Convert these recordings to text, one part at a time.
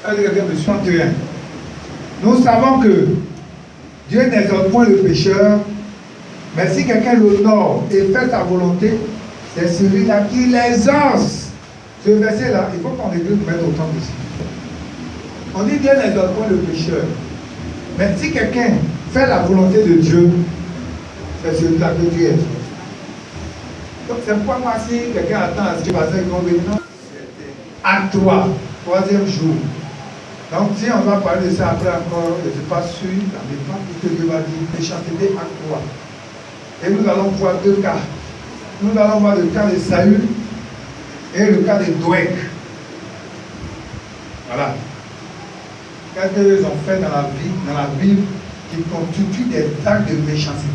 31. Nous savons que Dieu n'exalte point le pécheur, mais si quelqu'un l'honore et fait sa volonté, c'est celui-là qui l'exauce. Ce verset-là, il faut qu'on écrive mettre autant dessus. On dit Dieu n'exalte point le pécheur, mais si quelqu'un fait la volonté de Dieu, c'est celui-là que Dieu exauce. Donc c'est pourquoi moi, si quelqu'un attend à ce que passer qu'on veut, non, acte 3, troisième jour. Donc si on va parler de ça après encore, je ne suis pas sûr, dans les temps que Dieu va dire, méchanceté, acte 3. Et nous allons voir deux cas. Nous allons voir le cas de Saül et le cas de Doeg. Voilà. Qu'est-ce qu'ils ont fait dans la Bible qui constituent des actes de méchanceté.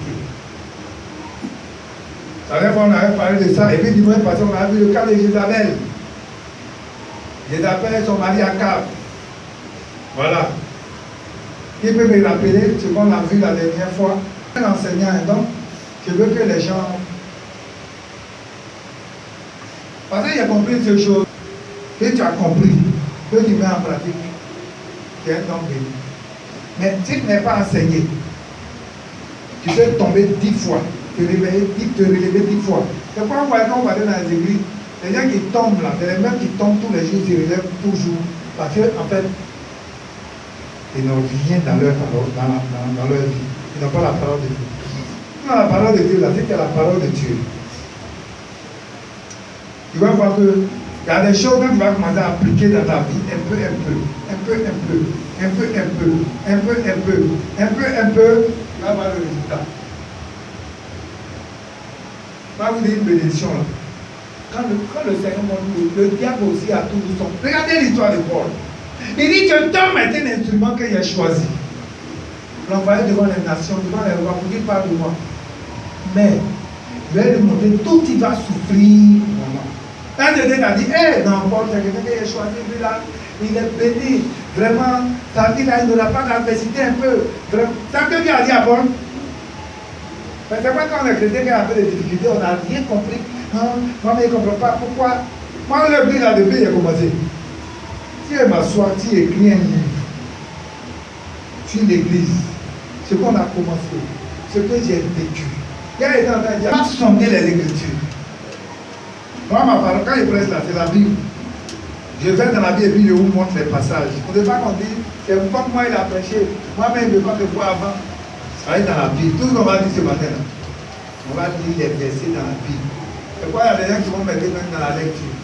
Ça veut dire qu'on avait parlé de ça, et puis dimanche passé, on a vu le cas de Jézabel. Jézabel et son mari Akab. Voilà. Qui peut me rappeler ce qu'on a vu la dernière fois? Un enseignant, donc, je veux que les gens. Parce qu'il a compris ces choses que tu as compris, que tu mets en pratique. Tu es tombé. Mais si tu n'es pas enseigné, tu peux tomber 10 fois, te relever 10 fois. C'est pourquoi on voit quand on va aller dans les églises, les gens qui tombent là, c'est les mêmes qui tombent tous les jours, ils se relèvent toujours. Parce qu'en fait, ils n'ont rien dans leur parole, dans leur vie. Ils n'ont pas la parole de Dieu. Dans la parole de Dieu, là, c'est la parole de Dieu. Tu vas voir que il y a des choses que tu vas commencer à appliquer dans ta vie, un peu, tu vas voir le résultat. Je vais vous dire une bénédiction là. Quand le Seigneur montre, le diable aussi a tout son. Regardez l'histoire de Paul. Il dit que Tom est un instrument qu'il a choisi. L'envoyer devant les nations, devant les rois, pour qu'il parle de moi. Mais, je vais lui montrer tout il va souffrir. Un de Dieu a dit, non, Paul, c'est quelqu'un qui a choisi, lui là, il est béni. Vraiment, sa vie là, il n'aura pas d'adversité un peu. C'est ce que Dieu a dit à Paul. Mais c'est pas quand on est chrétien qu'il y a un peu de difficultés, on n'a rien compris. Non, moi, je ne comprends pas pourquoi. Moi, le but là, depuis, il a commencé. Si je m'assois, si j'écris un livre sur l'église, ce qu'on a commencé, ce que j'ai vécu, il y a été en train de dire, pas sonder les écritures. Moi, ma parole, quand je presse là, c'est la Bible. Je vais dans la Bible et puis je vous montre les passages. On ne veut pas qu'on dise, c'est comme moi il a prêché, moi-même je ne veux pas te voir avant. Ça va être dans la Bible. Tout ce qu'on va dire ce matin là, on va lire les versets dans la Bible. C'est quoi, il y a des gens qui vont mettre même dans la lecture.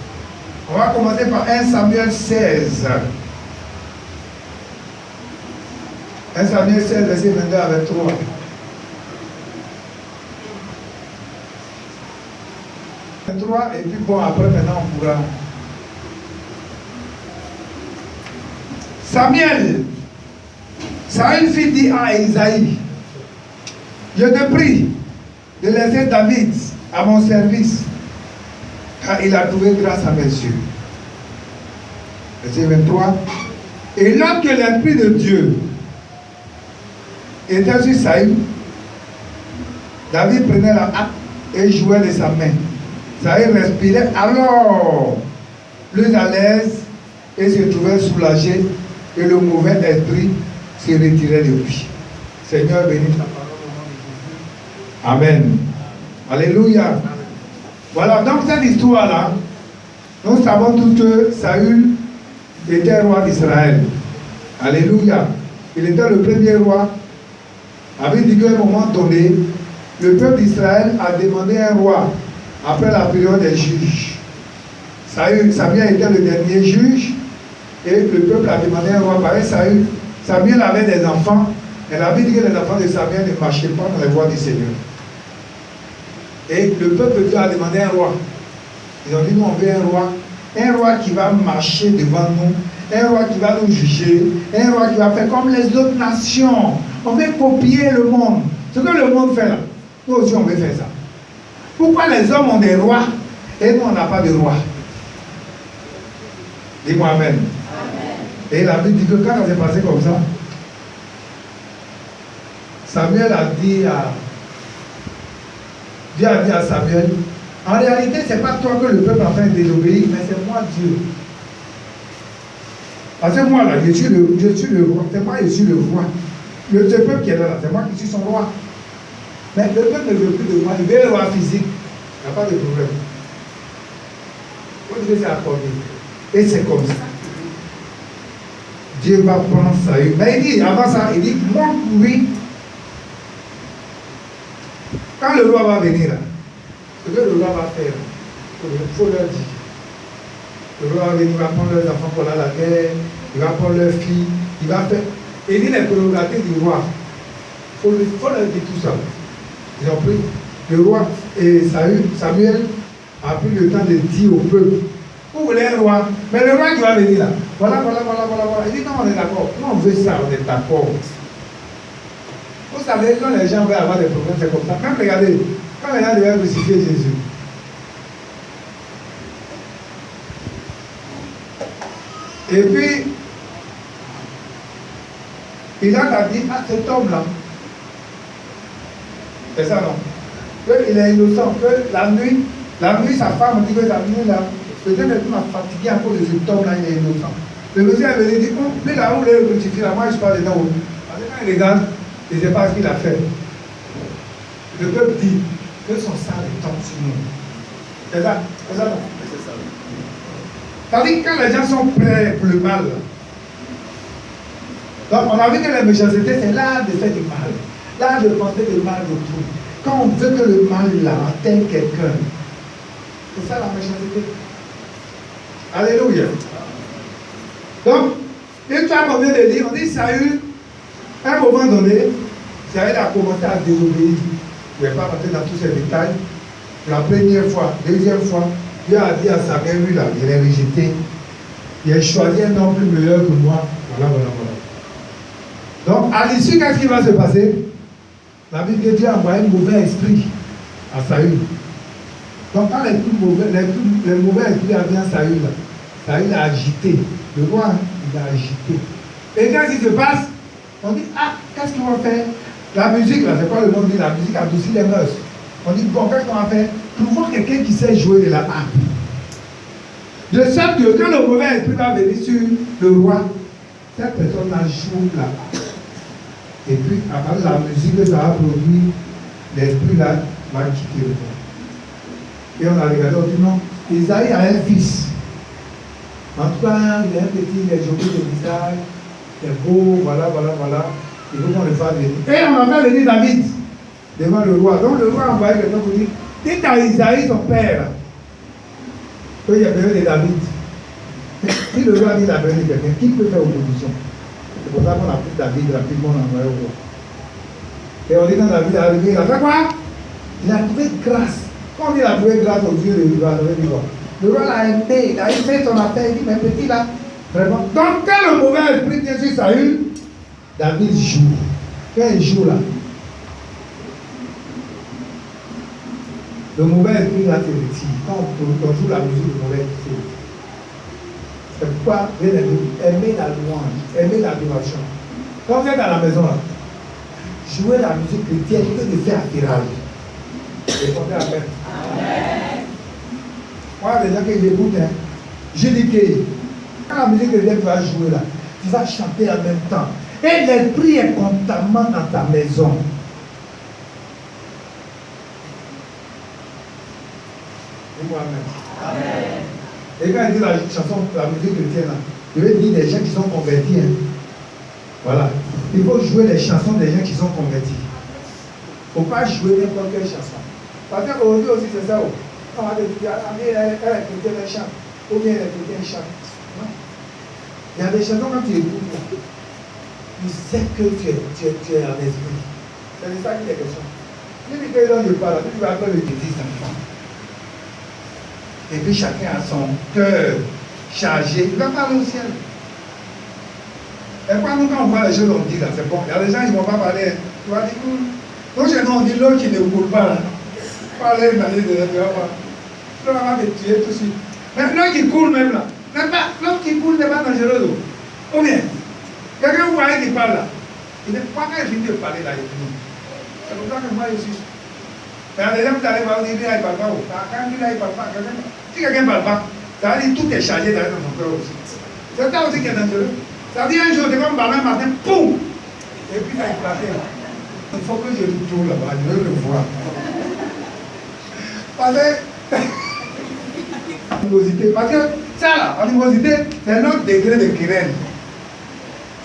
On va commencer par 1 Samuel 16. 1 Samuel 16, verset 22 à 23. Et puis bon, après maintenant on pourra. Samuel, Saül fit dire à Isaïe, je te prie de laisser David à mon service, car il a trouvé grâce à mes yeux. Verset 23. Et lorsque l'Esprit de Dieu était sur Saül, David prenait la harpe et jouait de sa main. Saül respirait alors plus à l'aise et se trouvait soulagé, et le mauvais esprit se retirait de lui. Seigneur, bénis ta parole au nom de Jésus. Amen. Alléluia. Voilà, donc cette histoire-là, nous savons tous que Saül était roi d'Israël. Alléluia. Il était le premier roi. Avait dit qu'à un moment donné, le peuple d'Israël a demandé un roi après la période des juges. Samuel était le dernier juge et le peuple a demandé un roi. Pareil, Samuel avait des enfants. Elle avait dit que les enfants de Samuel ne marchaient pas dans les voies du Seigneur. Et le peuple de Dieu a demandé un roi. Ils ont dit, nous on veut un roi qui va marcher devant nous, un roi qui va nous juger, un roi qui va faire comme les autres nations. On veut copier le monde. Ce que le monde fait là, nous aussi on veut faire ça. Pourquoi les hommes ont des rois et nous on n'a pas de roi? Dis-moi amen. Et la Bible dit que quand ça s'est passé comme ça, Samuel a dit à Dieu a dit à Samuel, en réalité, ce n'est pas toi que le peuple a fait désobéir, mais c'est moi Dieu. Parce que moi, là, je suis le roi. C'est moi, je suis le roi. Ce peuple qui est là, c'est moi qui suis son roi. Mais le peuple ne veut plus de moi. Il veut le roi physique. Il n'y a pas de problème. Faut dire que c'est accordé. Et c'est comme ça. Dieu va prendre Saül. Mais il dit, avant ça, il dit, montre-lui. Quand le roi va venir là, ce que le roi va faire, il faut leur dire. Le roi va venir, il va prendre leurs enfants pour aller à la guerre, il va prendre leurs filles, il va faire. Il dit les prérogatives du roi. Il faut leur dire tout ça. Ils ont pris. Le roi et Samuel a pris le temps de dire au peuple, vous voulez un roi, mais le roi qui va venir là, voilà. Il dit non, on est d'accord. Non, on veut ça, on est d'accord. Vous savez, quand les gens veulent avoir des problèmes, c'est comme ça. Même regardez, quand les gens devaient crucifier Jésus, et puis, Pilate a dit, ah, cet homme-là, c'est ça non, qu'il est innocent, que la nuit, sa femme dit que la nuit là, peut-être qu'elle m'a fatigué à cause de cet homme-là, il est innocent. Le monsieur est venu et dit, oh, mais là où le crucifié, là, moi je suis pas dedans. Parce que quand il regarde, il ne sait pas ce qu'il a fait. Le peuple dit que son sang est tombé sur nous. C'est ça? C'est ça non? C'est ça. C'est-à-dire que quand les gens sont prêts pour le mal, donc on a vu que la méchanceté, c'est l'art de faire du mal. L'art de penser le mal d'autrui. Quand on veut que le mal là atteigne quelqu'un, c'est ça la méchanceté. Alléluia. Donc, une fois qu'on vient de dire, on dit Saül, à un moment donné, Saül a commencé à désobéir. Je ne vais pas rentrer dans tous ces détails. La première fois, deuxième fois, Dieu a dit à Samuel, lui là, il est rejeté. Il a choisi un homme plus meilleur que moi. Voilà. Donc, à l'issue, qu'est-ce qui va se passer? La Bible dit Dieu a envoyé un mauvais esprit à Saül. Donc, quand les mauvais esprits avaient à Saül, Saül a agité. Le roi, il a agité. Et qu'est-ce qui se passe? On dit, ah, qu'est-ce qu'on va faire? La musique, là, c'est quoi le monde dit? La musique adoucit les mœurs. On dit, bon, qu'est-ce qu'on va faire? Trouvons quelqu'un qui sait jouer de la harpe. De sorte que quand le mauvais esprit va venir sur le roi, cette personne-là joue la harpe. Et puis, à partir de la musique que ça va produire, l'esprit-là va quitter le roi. Et on a regardé, on dit non, Isaïe a un fils. En tout cas, il est un petit, il est joli de visage, il est beau, voilà. Il faut qu'on le fasse venir. Et on a fait venir David devant le roi. Donc le roi a envoyé quelqu'un pour dire, dites à Isaïe, son père, qu'il y a besoin de David. Si le roi dit qu'il a besoin de quelqu'un, qui peut faire opposition? C'est pour ça qu'on a pris David rapidement, on a envoyé au roi. Et on dit quand David est arrivé, il a fait quoi? Il a trouvé grâce. Quand il a trouvé grâce aux yeux de roi, le roi l'a aimé, il a aimé son affaire, il dit, mais petit là, vraiment. Donc quand le mauvais esprit vient sur Saül, David joue. Quand il joue là, le mauvais esprit là se retire. Quand on joue la musique, le mauvais esprit. C'est pourquoi aimer la louange, aimer l'adoration. Quand vous êtes à la maison là, jouez la musique chrétienne que de faire attirage. Répondez Amen. Moi, les gens qui écoutent, hein, je dis que quand la musique chrétienne va jouer là, tu vas chanter en même temps. Et l'esprit est constamment dans ta maison. Dis-moi Amen. Et quand il dit la chanson, la musique chrétienne, là, je vais dire des gens qui sont convertis. Hein. Voilà. Il faut jouer les chansons des gens qui sont convertis. Il ne faut pas jouer n'importe quelle chanson. Parce qu'aujourd'hui aussi, c'est ça. On va te dire, elle est chrétienne, elle chante. Ou bien elle est chrétienne, elle chante. Non. Il y a des chansons quand tu écoutes, tu sais que tu es en esprit. C'est de ça qu'il est question. Dis que dont je parle, tu vas appeler le Jésus enfant. Et puis chacun a son cœur chargé. Il va parler au ciel. Et quand on voit les choses, on dit là, c'est bon. Il y a des gens qui ne vont pas parler. Tu vas dire, donc chez nous, on dit l'autre qui ne coule pas là. Parler, d'aller de l'intérieur. L'autre va te tuer tout de suite. Mais l'autre qui coule même là. L'autre qui coule n'est pas dangereux. Ou bien, quelqu'un vous voyez qui parle là. Il n'est pas quand il finit de parler là, il finit. C'est pour ça que moi je suis. Mais les gens qui arrivent à dire, il ne parle pas. Quand il ne parle pas, si quelqu'un ne parle pas, ça veut dire tout est chargé dans son cœur aussi. C'est ça aussi qui est dangereux. Ça dit un jour, c'est comme ballon matin, poum! Et puis ça a éclaté. Il faut que je le tourne là-bas, je veux le voir. Parce que, animosité, parce que ça là, animosité, c'est un autre degré de querelle.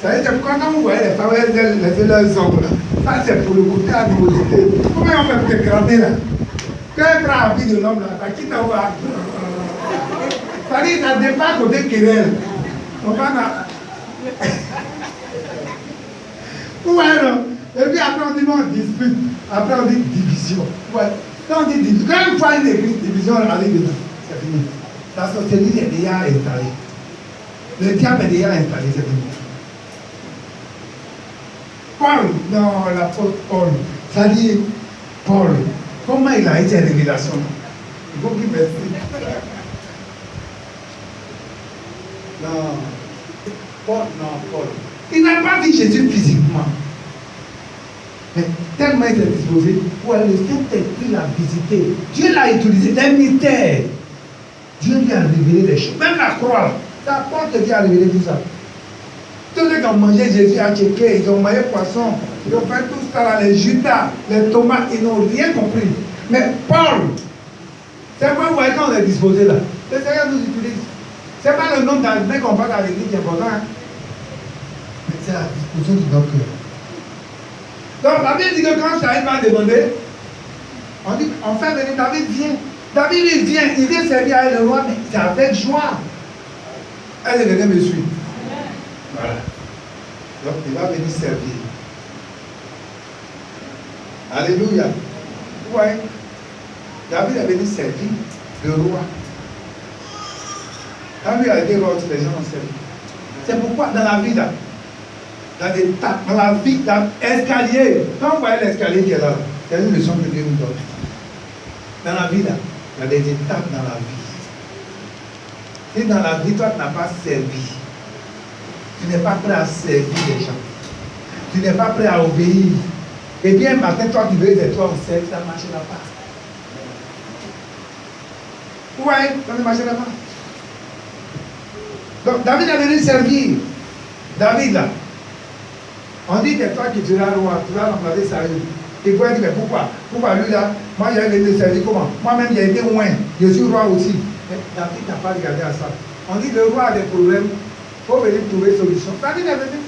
Ça veut dire que quand vous voyez les femmes, elles laissent leurs ongles là, ça c'est pour le côté animosité. Comment on fait pour te gratter là? Quand elle prend la vie de l'homme là, ça quitte à voir. Ça dit, ça dépasse côté querelle. Donc on a. Ouais, non. Et puis après on dit non, dispute. Après on dit division. Ouais. Quand on dit division, quand une fois il écrit division, on arrive dedans. C'est fini. La sorcellerie est déjà installée. Le diable est déjà installé, c'est fini. Paul, non, l'apôtre Paul, ça dit Paul, comment il a été en révélation? Il faut qu'il m'explique. Non. Paul, non, Paul. Il n'a pas dit Jésus physiquement. Mais tellement il est disposé pour le Saint-Esprit l'a visité. Dieu l'a utilisé, les mystères. Dieu lui a révélé les choses. Même la croix, c'est Paul qui a révélé tout ça. Tous ceux qui ont mangé Jésus à Tchéké, ils ont mangé poisson, ils ont fait tout ça là, les Judas, les tomates, ils n'ont rien compris. Mais Paul, c'est quoi vous voyez quand on est disposé là? Le Seigneur nous utilise. Ce n'est pas le nom d'un mec qu'on parle à l'église qui est important. Hein? Mais c'est la disposition de notre cœur. Donc la Bible dit que quand Saïd va demander, on dit, on fait venir David, vient. David il vient servir à le roi, mais c'est avec joie. Elle est venue me suivre. Voilà. Donc il va venir servir. Alléluia. Ouais. David est venu servir le roi. Quand lui a été roi, les gens ont servi. C'est pourquoi dans la vie là, dans des tas, dans la vie, dans l'escalier, quand vous voyez l'escalier qui est là, c'est une leçon que Dieu nous donne. Dans la vie là, il y a des étapes dans la vie. Si dans la vie, toi tu n'as pas servi, tu n'es pas prêt à servir les gens, tu n'es pas prêt à obéir, et bien matin, toi tu veux être toi au service, ça ne marchera pas. Ouais, ça ne marchera pas. Donc David est venu servir. David là, on dit c'est toi qui seras roi, tu vas remplacer Saül. Il faut dire mais pourquoi? Pourquoi lui là? Moi j'ai venu servir comment? Moi-même j'ai été loin, je suis roi aussi. Mais David n'a pas regardé à ça. On dit le roi a des problèmes, il faut venir trouver une solution. David est venu,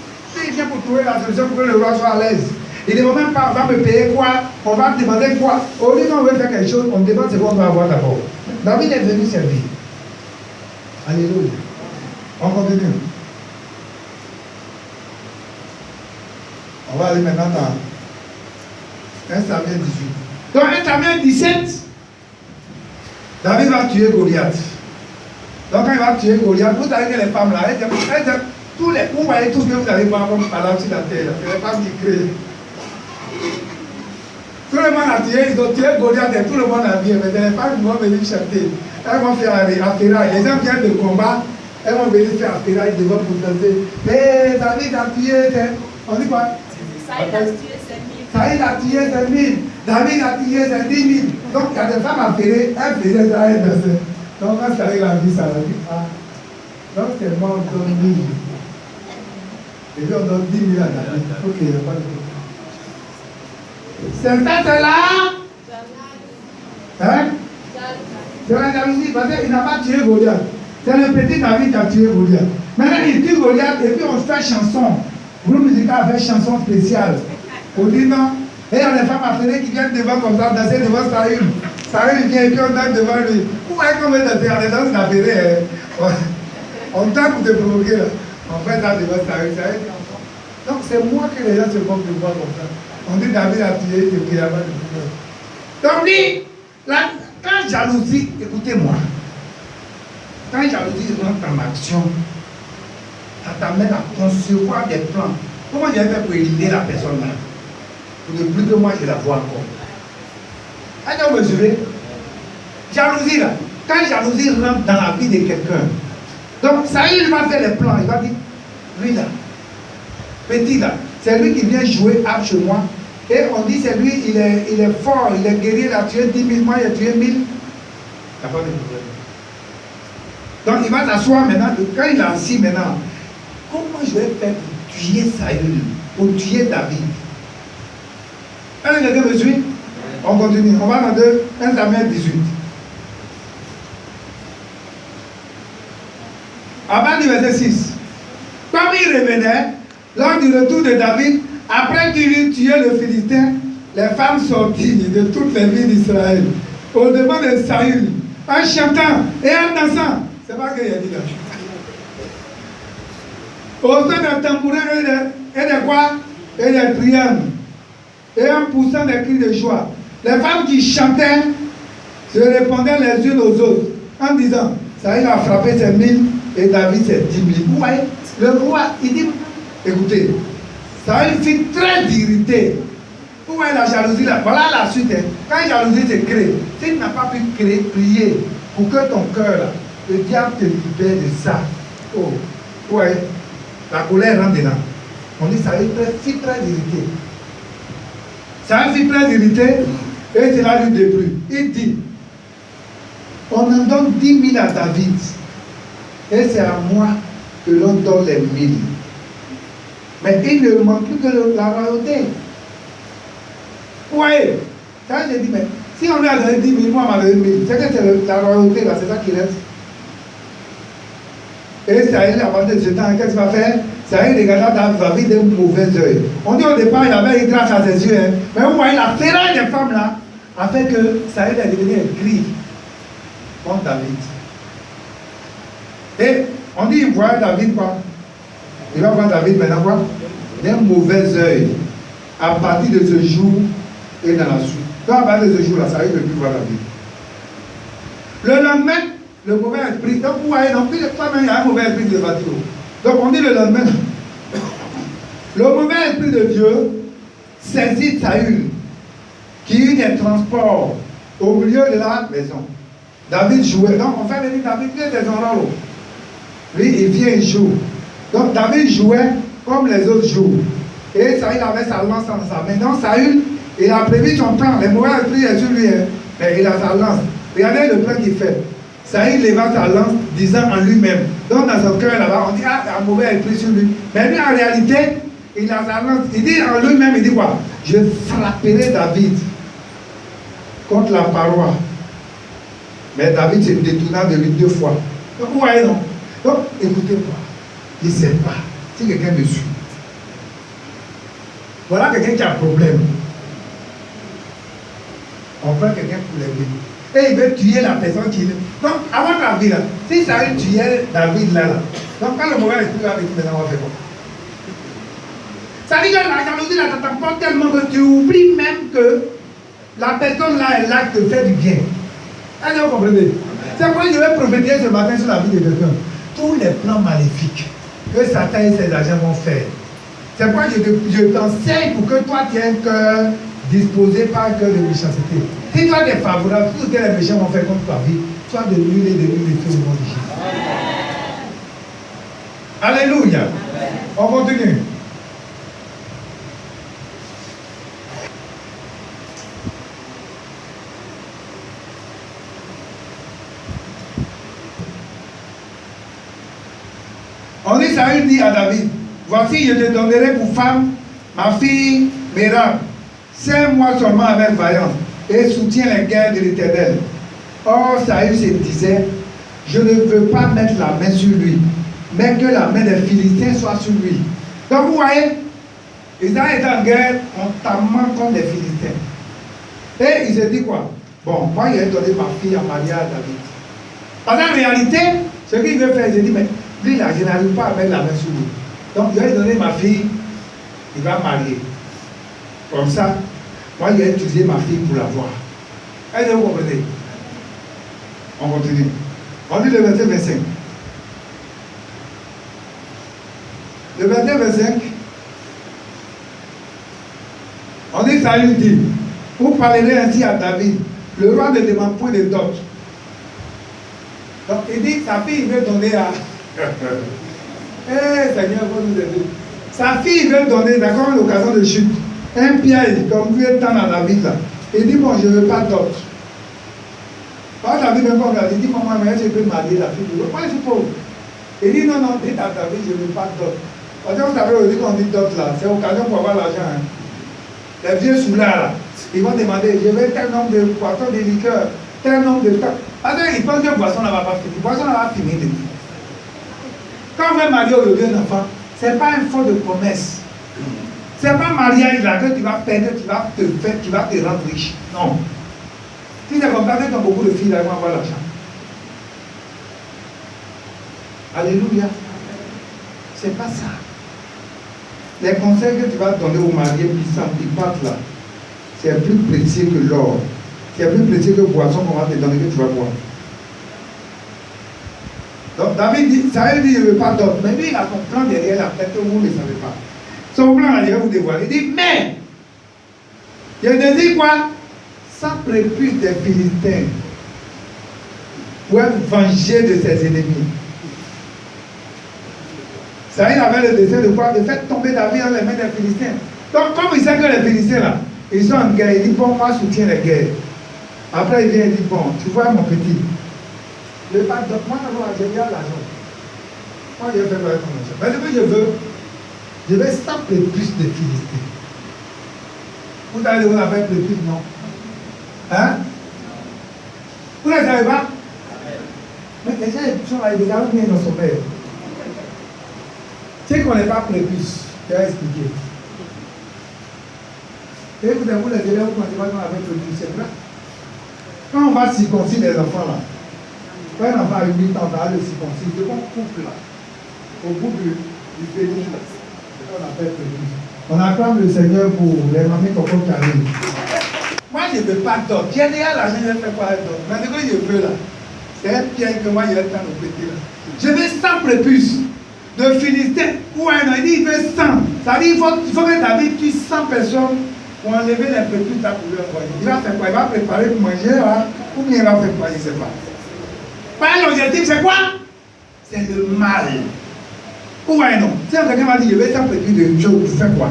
il vient pour trouver la solution pour que le roi soit à l'aise. Il ne demande même pas, on va me payer quoi? On va me demander quoi? Au lieu qu'on veut faire quelque chose, on demande ce qu'on doit avoir d'abord. David est venu servir. Alléluia. On continue. On va aller maintenant dans 1 Samuel 18. Dans 1 Samuel 17, David va tuer Goliath. Donc quand il va tuer Goliath, vous savez que les femmes là, vous voyez tout ce que vous allez voir comme par sur la terre, c'est les femmes qui créent. Tout le monde a tué, ils ont tué Goliath et tout le monde a bien, mais c'est les femmes qui vont venir chanter. Elles vont faire affairage. Les gens viennent de combat, elles vont venir faire affairage devant pour danser. Mais David a tué, on dit quoi? Saïd a tué 5 000. Saïd a tué 5 000. David a tué 10 000. Donc il y a des femmes affairées, elles faisaient ça, elles dansaient. Donc quand c'est avec la vie, ça va dire, ah. Donc c'est moi, on donne 10 000. Et puis on donne 10 000 à David. Ok, il n'y a pas de problème. C'est ça, c'est là. Hein? C'est la jalousie, parce qu'il n'a pas tué Goliath. C'est le petit David qui a tué Goliath. Maintenant, il tue Goliath et puis on fait chanson. Groupe musical fait chanson spéciale. On dit non. Et il y a des femmes affairées qui viennent devant comme ça, danser devant Saül. Saül vient et puis on danse devant lui. Vous voyez comment danser dans les danses affairées. On tente pour te provoquer là. On fait ça devant Saül. Donc c'est moi que les gens se font de voir comme ça. On dit David a tué et qu'il n'y a pas de problème. Donc lui, quand jalousie, écoutez-moi, quand jalousie rentre en action, ça t'amène à concevoir des plans. Comment je vais faire pour éliminer la personne là? Pour ne plus que moi je la vois encore. Allez, vous mesurez? Jalousie là, quand jalousie rentre dans la vie de quelqu'un, donc Saül va faire les plans, il va dire, lui là, petit là, c'est lui qui vient jouer arbre chez moi. Et on dit c'est lui, il est fort, il est guerrier, il a tué 10 000, moi il a tué 1000. Il n'y a pas de problème. Donc il va s'asseoir maintenant. Quand il est assis maintenant, comment je vais faire pour tuer Saül, pour tuer David? Est-ce que quelqu'un me suit? On continue. On va dans 1 Samuel 18. À partir du verset 6. Comme il revenait, lors du retour de David, après qu'il eut tué le Philistin, les femmes sortirent de toutes les villes d'Israël au devant de Saül, en chantant et en dansant. C'est pas ce qu'il a dit là. Au son d'un tambourin et de quoi? Et des triangles. Et en poussant des cris de joie. Les femmes qui chantaient se répondaient les unes aux autres en disant, Saül a frappé ses 1000 et David ses 10 000. Vous voyez, le roi, il dit, écoutez, Saül fut très irrité. Vous voyez la jalousie là, voilà la suite. Hein. Quand la jalousie se crée, si tu n'as pas pu prier pour que ton cœur, là, le diable te libère de ça. Oh, ouais, la colère rentre dedans. On dit Saül fut très irrité. Saül fut très irrité et cela lui déplut. Il dit, on en donne 10 000 à David et c'est à moi que l'on donne les 1000. Mais il ne manque plus que la royauté. Vous voyez, quand j'ai dit, mais si on lui a donné 10 000, moi on m'a donné 1000, c'est que c'est la royauté là, c'est ça qui reste. Et Saül, à partir de ce temps, qu'est-ce qu'il va faire? Saül regarda David d'un mauvais œil. On dit au départ, il avait une grâce à ses yeux, hein. Mais vous voyez, la ferraille des femmes là a fait que Saül est devenu un cri contre David. Et on dit, il voit David quoi? Il va voir David maintenant quoi? D'un mauvais œil. À partir de ce jour et dans la suite. Donc à partir de ce jour-là, Saül ne peut plus voir David. Le lendemain, le mauvais esprit, donc vous voyez, donc toi-même, il y a un mauvais esprit de fatigue. Donc on dit le lendemain, le mauvais esprit de Dieu saisit Saül, qui eut des transports au milieu de la maison. David jouait. Donc on fait venir David, il est des enrôles. Lui, il vient, il joue. Donc David jouait comme les autres jouent. Et Saül avait sa lance dans sa main. Donc Saül, il a prévu son plan. Les mauvais esprits sont sur lui, hein. Mais il a sa lance. Regardez le plan qu'il fait. Saül leva sa lance, disant en lui-même. Donc dans son cœur là-bas, on dit, ah, il y a un mauvais esprit sur lui. Mais lui, en réalité, il a sa lance. Il dit en lui-même, il dit quoi? Je frapperai David contre la paroi. Mais David se détourna de lui 2 fois. Donc vous voyez, non? Donc, écoutez-moi. Il ne sait pas. Si quelqu'un me suit. Voilà quelqu'un qui a un problème. On prend quelqu'un pour l'aider. Et il veut tuer la personne qui est. Donc, avant David, là, si ça veut tuer David là, donc quand le mauvais esprit va venir, maintenant on va faire quoi? Ça dit que la jalousie là, ça t'emporte tellement que tu oublies même que la personne là est là qui te fait du bien. Est-ce que vous comprenez? C'est pourquoi je vais prophétiser ce matin sur la vie de quelqu'un. Tous les plans maléfiques que Satan et ses agents vont faire. C'est pourquoi je t'enseigne pour que toi tu aies un cœur disposé par un cœur de méchanceté. Si toi tu es favorable, tout ce que les méchants vont faire contre ta vie, sois de l'huile et de l'huile et feu au nom de Jésus. Alléluia. On continue. On dit, Saül dit à David, voici, je te donnerai pour femme ma fille Mérab. 5 mois seulement avec vaillance et soutient les guerres de l'Éternel. Or, Saül se disait, je ne veux pas mettre la main sur lui, mais que la main des Philistins soit sur lui. Donc, vous voyez, Israël est en guerre notamment contre les Philistins. Et il se dit quoi? Bon, moi, il a donné ma fille à marier à David. Parce qu'en réalité, ce qu'il veut faire, il se dit, mais lui, là, je n'arrive pas à mettre la main sur lui. Donc, je vais donner ma fille, il va marier. Comme ça, moi, je vais utiliser ma fille pour la voir. Est-ce que vous comprenez? On continue. On dit le verset 25. Le verset 25. On dit, Saül dit, vous parlerez ainsi à David. Le roi ne demande point de dot. Donc, il dit, sa fille, il veut donner à... Seigneur, vous nous aider. Sa fille veut donner, d'accord, l'occasion de chute. Un piège, comme vous êtes dans la David là. Il dit, bon, je ne veux pas d'autre. Quand David même comme il a dit, maman, mais je peux marier la fille de l'autre. Moi, je suis pauvre. Il dit, non, non, dites à David, je ne veux pas d'autre. Parce que vous savez, on dit qu'on dit d'autre là, c'est l'occasion pour avoir l'argent. Hein. Les vieux soulards là, ils vont demander, je veux tel nombre de poissons, de liqueurs, tel nombre de temps. Parce qu'ils pensent que le poisson ne va pas finir. Le poisson va finir de tout. Quand on veut marier aujourd'hui un enfant, ce n'est pas un fond de promesse. Ce n'est pas un mariage là que tu vas perdre, tu vas te rendre riche. Non. Si c'est comme ça, tu as beaucoup de filles là, ils vont avoir l'argent. Alléluia. C'est pas ça. Les conseils que tu vas donner aux mariés puissants qui partent là, c'est plus précieux que l'or. C'est plus précieux que le boisson qu'on va te donner que tu vas boire. Donc David dit, ça veut dire je ne veux pas d'autre. Mais lui, il a son plan derrière la tête que vous ne le savez pas. Son plan, il va vous dévoiler. Il dit, mais, il te dit quoi? Sans prépuce des Philistins, pour être vengé de ses ennemis. Ça, il avait le dessein de quoi? De faire tomber David dans les mains des Philistins. Donc, comme il sait que les Philistins là, ils sont en guerre, il dit, bon, moi, je soutiens les guerres. Après, il vient et dit, bon, tu vois, mon petit, le pas de moi, j'ai bien l'argent. Moi, je vais faire ton argent. Mais ce que je veux sans prépuce de Philistins. Vous allez vous faire prépuce, non? Hein? Vous ne savez pas? Mais les gens sont là, ils regardent bien dans son père. C'est qu'on n'est pas prépuce. Je vais expliquer. Et vous avez les élèves, vous ne savez pas avec prépuce, c'est vrai? Quand on va circoncire les enfants là, quand un enfant a 8 ans, on va le circoncire, de bon couple là, au bout du pénis là, c'est ce qu'on appelle prépuce. On acclame le Seigneur pour les mamies coco qui arrivent. Moi, je ne veux pas d'autre. J'ai déjà l'argent, je vais faire quoi avec d'autre? Mais ce que je veux là, c'est un piège que moi, je vais le temps de péter là. Je veux 100 prépuces de Philistins. Ou un il dit, il veut 100. Ça dit, il faut que David tue 100 personnes pour enlever les prépuces là pour lui envoyer. Il va faire quoi? Il va préparer pour manger là, ou bien il va faire quoi? Je ne sais pas. Par l'objectif, c'est quoi? C'est le mal. Ou un non. Si quelqu'un va dire, je veux 100 prépuces de choses, pour faire quoi?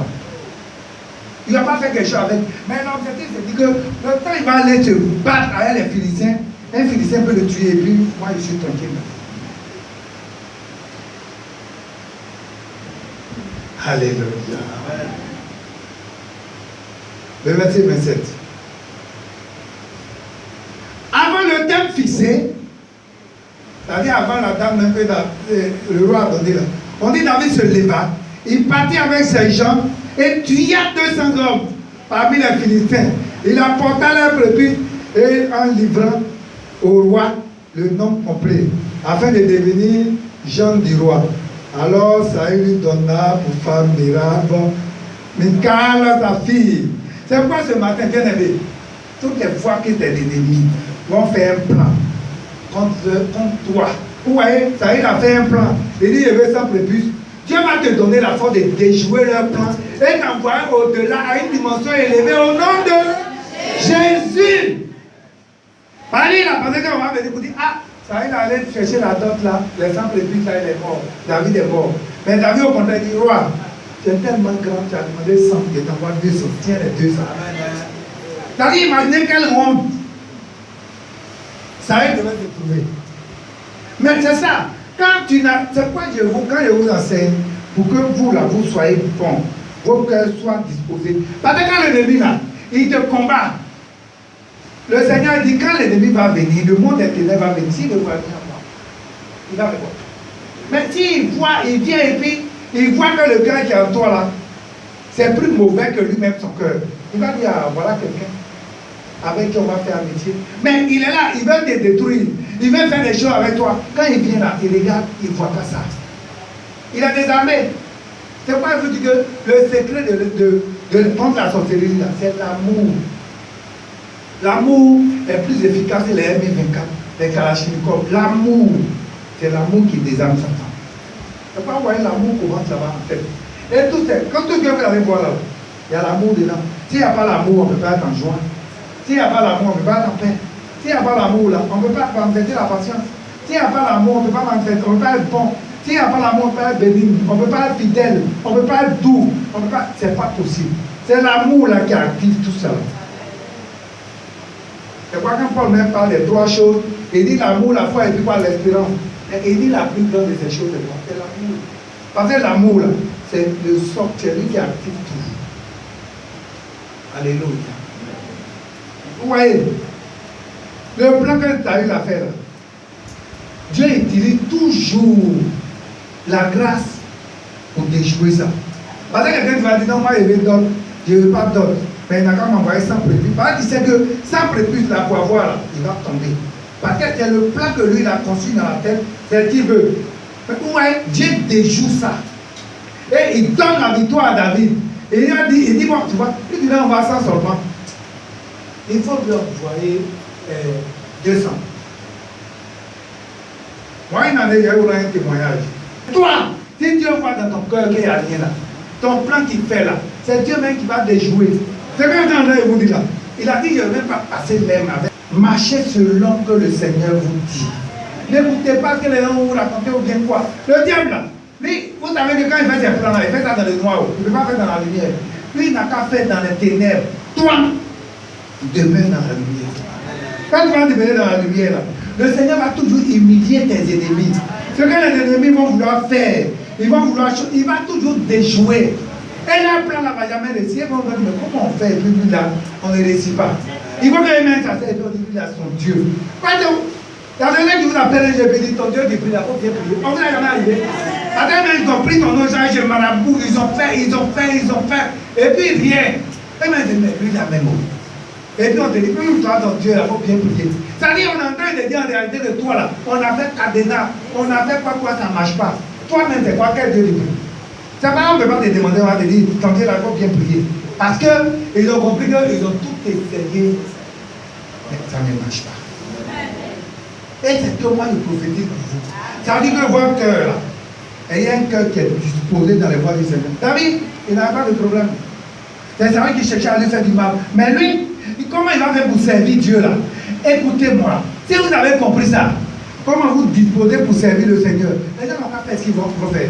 Il ne va pas faire quelque chose avec. Mais l'objectif, c'est que le temps il va aller se battre avec les Philistins, un Philistin peut le tuer et puis moi je suis tranquille. Alléluia. Le verset 27. Avant le thème fixé, c'est-à-dire avant la dame même que le roi a donné là, on dit David se leva, il partit avec ses gens et tua 200 hommes parmi les Philistins. Il apporta leur prépuce et en livrant au roi le nom complet, afin de devenir Jean du roi. Alors Saül lui donna pour femme Mirab, Michal sa fille. C'est pourquoi ce matin, bien aimé, toutes les fois que tes ennemis vont faire un plan contre toi, vous voyez, Saül a fait un plan. Il dit, je veux sans prépuce. Dieu va te donner la force de déjouer leur plan et t'envoyer au-delà à une dimension élevée au nom de Jésus. Parlez là, parce qu'on va venir pour dire, ah, ça il allait chercher la dot là, les 100 prépuces là, il est mort. David est mort. Mais David au contraire dit, roi, tu es tellement grand, tu as demandé 100, je t'envoie 200, tiens les 200. David, imaginez quelle honte. Ça il devait te trouver. Mais c'est ça. Quand tu n'as, c'est pourquoi quand je vous enseigne, pour que vous là, vous soyez bons, vos cœurs soient disposés. Parce que quand l'ennemi là, il te combat, le Seigneur dit quand l'ennemi va venir, le monde des ténèbres va venir, s'il le voit venir en moi, il va répondre. Mais s'il voit, il vient et puis, il voit que le cœur qui est en toi là, c'est plus mauvais que lui-même son cœur. Il va dire, ah, voilà quelqu'un avec qui on va faire amitié. Mais il est là, il veut te détruire. Il veut faire des choses avec toi. Quand il vient là, il regarde, il ne voit pas ça. Il a des armées. C'est pourquoi je vous dis que le secret de contre la sorcellerie, c'est l'amour. L'amour est plus efficace que les M24, les Kalachnikov. L'amour, c'est l'amour qui désarme Satan. C'est pourquoi vous voyez l'amour commence là-bas en tête. Et tout c'est, quand tout ce que vous allez voir là, il y a l'amour dedans. S'il n'y a pas l'amour, on ne peut pas être en joie. S'il n'y a pas l'amour, on ne peut pas être en paix. S'il n'y a pas l'amour là, on ne peut pas manifester la patience. S'il n'y a pas l'amour, on ne peut pas manifester, on ne peut pas être bon. S'il n'y a pas l'amour, on ne peut pas être bénigne, on ne peut pas être fidèle, on ne peut pas être doux, on peut pas. C'est pas possible. C'est l'amour là qui active tout ça. C'est quoi quand Paul même parle des trois choses, il dit l'amour, la foi et puis quoi, l'espérance. Et il dit la plus grande de ces choses, c'est quoi? C'est l'amour. Parce que l'amour, là, c'est le socle, c'est lui qui active tout. Alléluia. Vous voyez, le plan que tu as eu à faire, là, Dieu utilise toujours la grâce pour déjouer ça. Parce que quelqu'un va dire non, moi je veux d'autres, je ne veux pas d'autres. Mais il n'a qu'à m'envoyer sans prépuce. Parce qu'il sait que sans prépuce, là, pour avoir, là, il va tomber. Parce que c'est le plan que lui il a conçu dans la tête, c'est ce qu'il veut. Mais vous voyez, Dieu déjoue ça. Et il donne la victoire à David. Et il dit bon, tu vois, il dit là, on va sans seulement. Il faut lui envoyer 200. Moi, il en a eu un témoignage. Toi, si Dieu voit dans ton cœur qu'il n'y a rien là, ton plan qu'il fait là, c'est Dieu même qui va déjouer. C'est quand il vous dit là. Il a dit, je ne vais pas passer même avec. Marchez selon que le Seigneur vous dit. N'écoutez pas ce que les gens vous racontent ou bien quoi. Le diable là, lui, vous savez que quand il fait ses plans là, il fait ça dans le noir. Il ne peut pas faire dans la lumière. Lui, il n'a qu'à faire dans les ténèbres. Toi, demeure dans la lumière. Quand tu vas demeurer dans la lumière là, le Seigneur va toujours humilier tes ennemis. Ce que les ennemis vont vouloir faire, il va toujours déjouer. Et là, le plan là va jamais réussir. Ils vont dire, mais comment on fait? Et puis lui là, on ne réussit pas. Il faut que les mains s'asseyent et puis on dit, lui là, son Dieu. La dernière qui vous appelle, je vais dire, ton Dieu qui prie, il faut bien prier. On ne l'a jamais arrivé. La dernière, ils ont pris ton nom, j'ai marabout, ils ont fait. Et puis rien. Et même, mais lui là, même. Et puis on te dit, toi, ton Dieu, il faut bien prier. C'est-à-dire, on est en train de dire en réalité que toi là, on a fait cadenas, on a fait quoi, ça ne marche pas. Toi-même, c'est quoi, quel Dieu dit? C'est pas, on ne peut pas te demander, on va te dire, ton Dieu, il faut bien prier. Parce qu'ils ont compris qu'ils ont tout essayé, mais ça ne marche pas. Et c'est que moi, je prophétise pour vous. Ça veut dire que votre cœur, là, il y a un cœur qui est disposé dans les voies du Seigneur. David, il n'a pas de problème. C'est vrai qu'il cherchait à lui faire du mal. Mais lui, comment il va faire pour servir Dieu là? Écoutez-moi, si vous avez compris ça, comment vous disposez pour servir le Seigneur? Les gens n'ont pas fait ce qu'ils vont faire.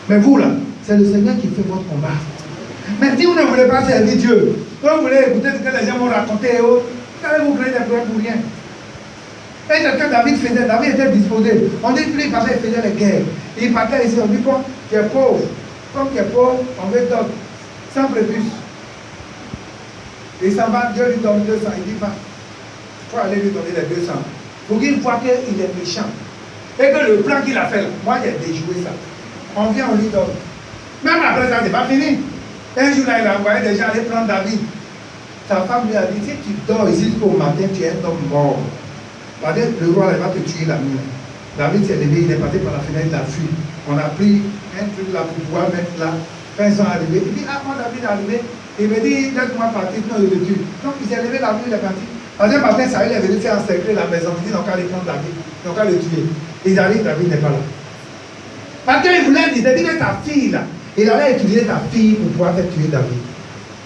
Mais vous là, c'est le Seigneur qui fait votre combat. Mais si vous ne voulez pas servir Dieu, quand vous voulez écouter ce que les gens vont raconter, vous allez vous créer des problèmes pour rien. Et c'est ce que David faisait, David était disposé. On dit que lui, il faisait les guerres. Il partait ici, on dit quoi? Tu es pauvre. Comme tu es pauvre, on veut d'autres. Sans prépuce. Il s'en va, Dieu lui donne 200. Il dit pas. Il faut aller lui donner les 200. Pour qu'il voit qu'il est méchant. Et que le plan qu'il a fait là, moi j'ai déjoué ça. On vient, on lui donne. Même après ça, c'est pas fini. Un jour là, il a envoyé des gens aller prendre David. Sa femme lui a dit, si tu dors ici jusqu'au matin, tu es un homme mort. Le roi il va te tuer la nuit. David s'est levé, il est passé par la fenêtre, il a fui. On a pris un truc là pour pouvoir mettre là. Quand ils sont arrivés, il dit, ah, moi David est arrivé. Il me dit, laisse-moi partir, sinon je le tue. Donc il s'est levé la nuit, il est parti. Parce que matin, Saül est venu faire encercler la maison. Il dit, ils n'ont qu'à aller prendre David, ils n'ont qu'à le tuer. Ils arrivent, David n'est pas là. Parce qu'il voulait, il a dit que sa fille là, il allait utiliser sa fille pour pouvoir faire tuer David.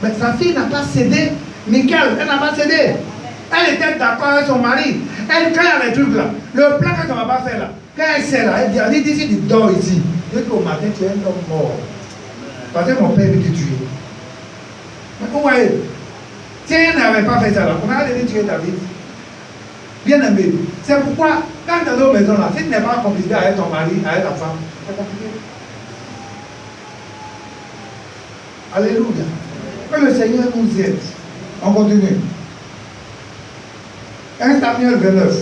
Mais sa fille n'a pas cédé. Michal, elle n'a pas cédé. Elle était d'accord avec son mari. Elle, quand il y a les trucs là, le plan que ça ne va pas faire là, quand elle sait là, elle dit si tu dors ici, dès qu'au matin tu es un homme mort. Parce que mon père veut te tuer. Mais vous voyez, si elle n'avait pas fait ça là, on aurait dû tuer David. Bien aimé. C'est pourquoi, quand dans nos maisons là, si tu n'es pas compliqué avec ton mari, avec ta femme, c'est compliqué. Alléluia. Que le Seigneur nous aide. On continue. 1 Samuel 29.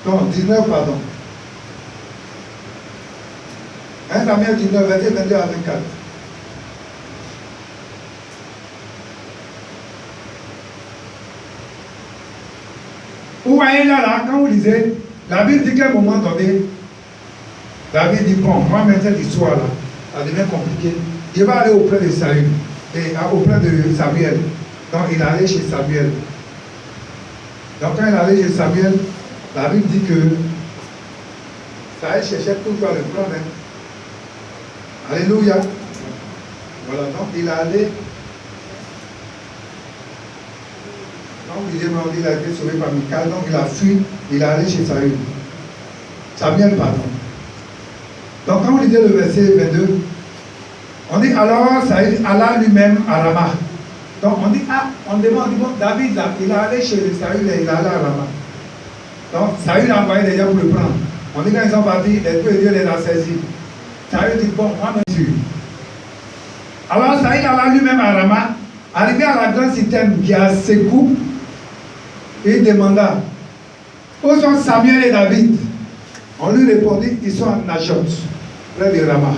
Non, 19, pardon. 1 Samuel 19, verset 22 à 24. Vous voyez là, quand vous lisez, la Bible dit qu'à un moment donné, David dit, bon, moi maintenant cette histoire là, ça devient compliqué. Il va aller auprès de Saül, et auprès de Samuel. Donc il est allé chez Samuel. Donc quand il est allé chez Samuel, la Bible dit que Saül cherchait toujours à le prendre. Alléluia. Voilà, donc il est allé. Donc il a été sauvé par Michal, donc il a fui, il est allé chez Saül. Samuel, pardon. Donc quand on lisait le verset 22, on dit alors Saül alla lui-même à Rama. Donc on dit, ah, on demande, bon, David, là, il est allé chez Saül, il est allé à Rama. Donc Saül a envoyé des gens pour le prendre. On dit quand ils sont partis, l'Esprit de Dieu les a saisis. Saül dit, bon, moi me tue. Alors Saül alla lui-même à Rama, arrivé à la grande citerne qui a ses coups, il demanda, où sont Samuel et David? On lui répondit, ils sont à Najoth, près de Rama.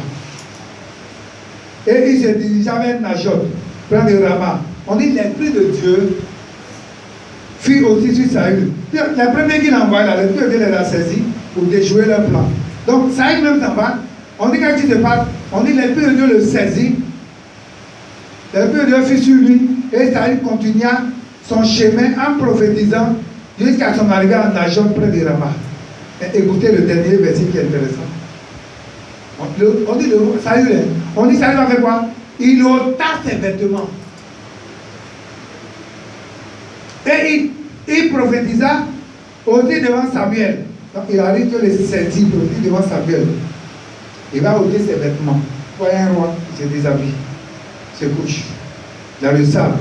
Et il se dirigea vers Najoth, près de Rama. On dit, l'Esprit de Dieu fut aussi sur Saül. La première qu'il a envoyé, l'Esprit de Dieu les a saisis pour déjouer leur plan. Donc Saül même s'en va. On dit quand il se passe, on dit l'Esprit de Dieu le saisit. L'Esprit de Dieu fut sur lui. Et Saül continua son chemin en prophétisant jusqu'à son arrivée à Najoth près de Rama. Et écoutez le dernier verset qui est intéressant. On dit Saül, on dit Saül a fait quoi? Il ôta ses vêtements. Et il prophétisa aussi devant Samuel. Donc il arrive que les saisit aussi devant Samuel. Il va ôter ses vêtements. Voyez un roi, il se déshabille, se couche dans le sable.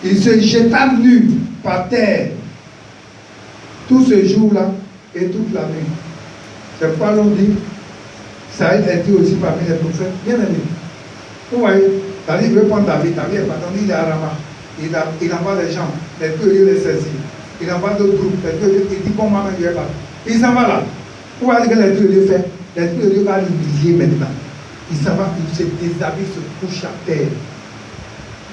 Il se jeta nu par terre tout ce jour-là et toute la nuit. C'est pourquoi l'on dit, Saül était aussi parmi les prophètes. Bien aimé. Vous voyez, David veut prendre David. David est parti, il est à Rama. Il envoie les gens, les curieux les saisissent. Il envoie d'autres groupes, les curieux, il dit bon, moi-même je vais là. Il s'en va là. Vous voyez ce que les curieux fait? Les curieux va l'humilier maintenant. Il s'en va, il se déshabille, se couche à terre.